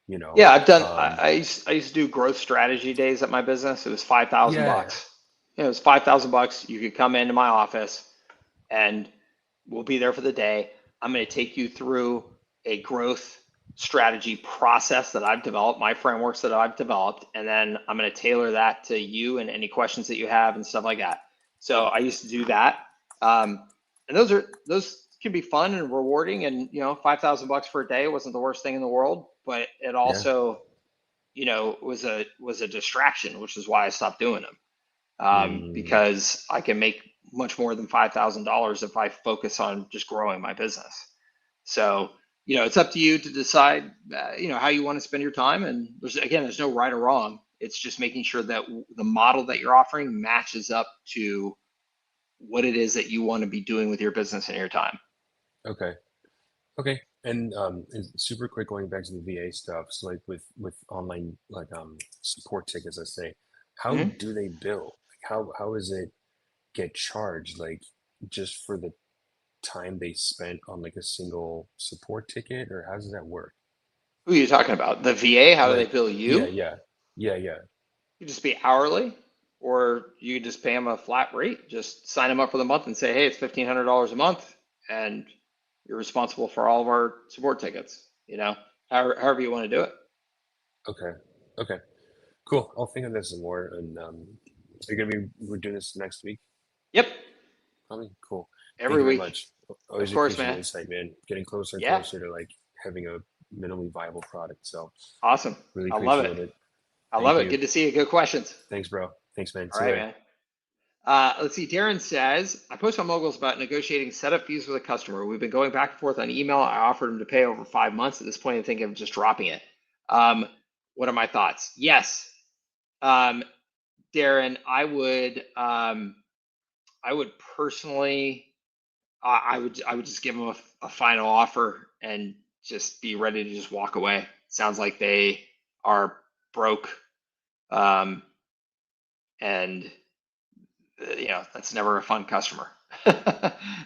you know? Yeah, I've done. Um, I used to do growth strategy days at my business. It was 5,000 yeah, bucks. It was 5,000 bucks. You could come into my office, and we'll be there for the day. I'm going to take you through a growth strategy process that I've developed, my frameworks that I've developed, and then I'm going to tailor that to you and any questions that you have and stuff like that. So I used to do that, and those can be fun and rewarding. And 5,000 bucks for a day wasn't the worst thing in the world, but it yeah. also was a distraction, which is why I stopped doing them, Mm, because I can make much more than $5,000 if I focus on just growing my business. So, you know, it's up to you to decide, you know, how you want to spend your time. And there's no right or wrong. It's just making sure that the model that you're offering matches up to what it is that you want to be doing with your business and your time. Okay. And super quick, going back to the VA stuff. So like with online like support tickets, let's say, how do they bill? Like how is it get charged? Like just for the time they spent on like a single support ticket, or how does that work? Who are you talking about? The VA? How do they Like, bill you? yeah. You just be hourly, or you just pay them a flat rate. Just sign them up for the month and say, hey, it's $1,500 a month, and you're responsible for all of our support tickets. You know, however you want to do it. Okay. Cool. I'll think of this some more. And we're doing this next week? Yep. Probably. Cool. Every Thank you very week. much. Always Of course, appreciate the man. insight, man. Getting closer and Yeah. closer to like having a minimally viable product. So Awesome. really I love appreciate it. I Thank love it. you. Good to see you. Good questions. Thanks, bro. Thanks, man. All See you right, later. man. Let's see. Darren says, I post on Moguls about negotiating setup fees with a customer. We've been going back and forth on email. I offered him to pay over 5 months. At this point, I think of just dropping it. What are my thoughts? Yes. Darren, I would personally, I would just give them a final offer and just be ready to just walk away. Sounds like they are broke. And you know, that's never a fun customer.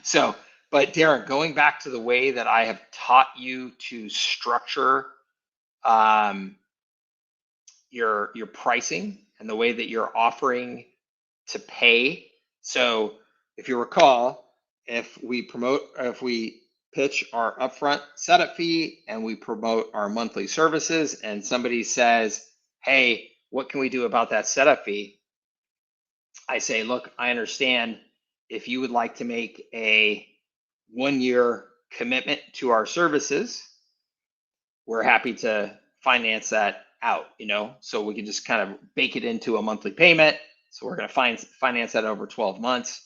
So, but Darren, going back to the way that I have taught you to structure your pricing and the way that you're offering to pay. So if you recall, if we pitch our upfront setup fee and we promote our monthly services, and somebody says, hey, what can we do about that setup fee? I say, look, I understand if you would like to make a 1-year commitment to our services, we're happy to finance that out, you know, so we can just kind of bake it into a monthly payment. So we're going to finance that over 12 months.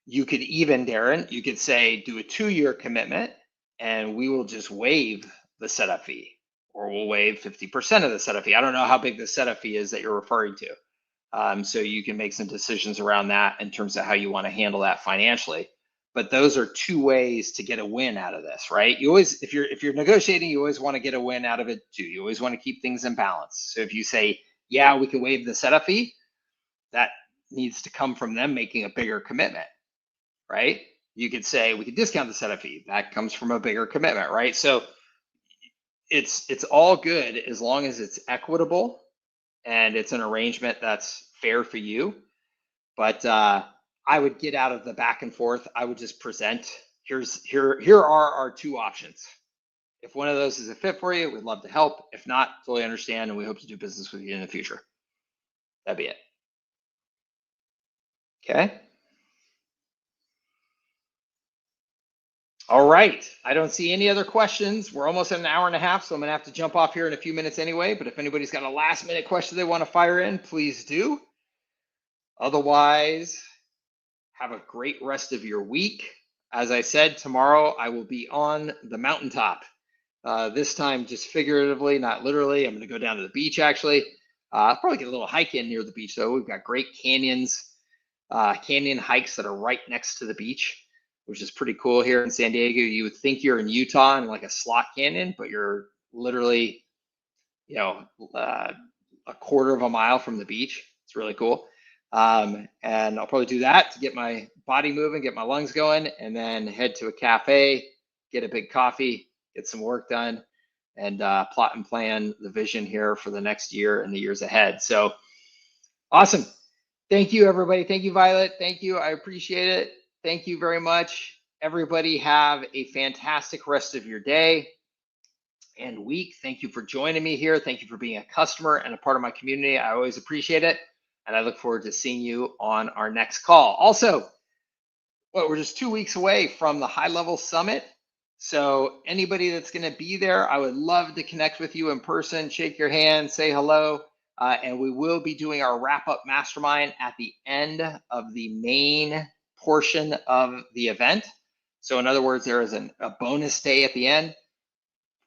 You could even, Darren, you could say, do a 2-year commitment and we will just waive the setup fee, or we'll waive 50% of the setup fee. I don't know how big the setup fee is that you're referring to. So you can make some decisions around that in terms of how you want to handle that financially. But those are 2 ways to get a win out of this, right? You always, if you're negotiating, you always want to get a win out of it too. You always want to keep things in balance. So if you say, yeah, we can waive the setup fee, that needs to come from them making a bigger commitment, right? You could say we could discount the setup fee. That comes from a bigger commitment, right? So it's all good as long as it's equitable and it's an arrangement that's fair for you. But I would get out of the back and forth. I would just present, here are our 2 options. If one of those is a fit for you, we'd love to help. If not, totally understand, and we hope to do business with you in the future. That'd be it. Okay. All right. I don't see any other questions. We're almost at an hour and a half, so I'm going to have to jump off here in a few minutes anyway. But if anybody's got a last minute question they want to fire in, please do. Otherwise, have a great rest of your week. As I said, tomorrow I will be on the mountaintop. This time just figuratively, not literally. I'm going to go down to the beach actually. I'll probably get a little hike in near the beach though. We've got great canyons, canyon hikes that are right next to the beach, which is pretty cool here in San Diego. You would think you're in Utah in like a slot canyon, but you're literally, you know, a quarter of a mile from the beach. It's really cool. And I'll probably do that to get my body moving, get my lungs going, and then head to a cafe, get a big coffee, get some work done, and plot and plan the vision here for the next year and the years ahead. So awesome. Thank you, everybody. Thank you, Violet. Thank you. I appreciate it. Thank you very much. Everybody have a fantastic rest of your day and week. Thank you for joining me here. Thank you for being a customer and a part of my community. I always appreciate it. And I look forward to seeing you on our next call. Also, we're just 2 weeks away from the HighLevel Summit. So anybody that's going to be there, I would love to connect with you in person, shake your hand, say hello. And we will be doing our wrap-up mastermind at the end of the main portion of the event. So in other words, there is a bonus day at the end.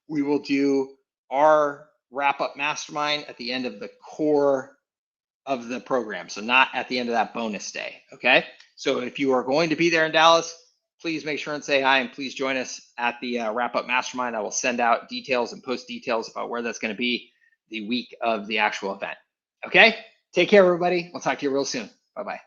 We will do our wrap-up mastermind at the end of the core of the program. So not at the end of that bonus day, okay? So if you are going to be there in Dallas, please make sure and say hi, and please join us at the wrap-up mastermind. I will send out details and post details about where that's going to be the week of the actual event. Okay? Take care, everybody. We'll talk to you real soon. Bye-bye.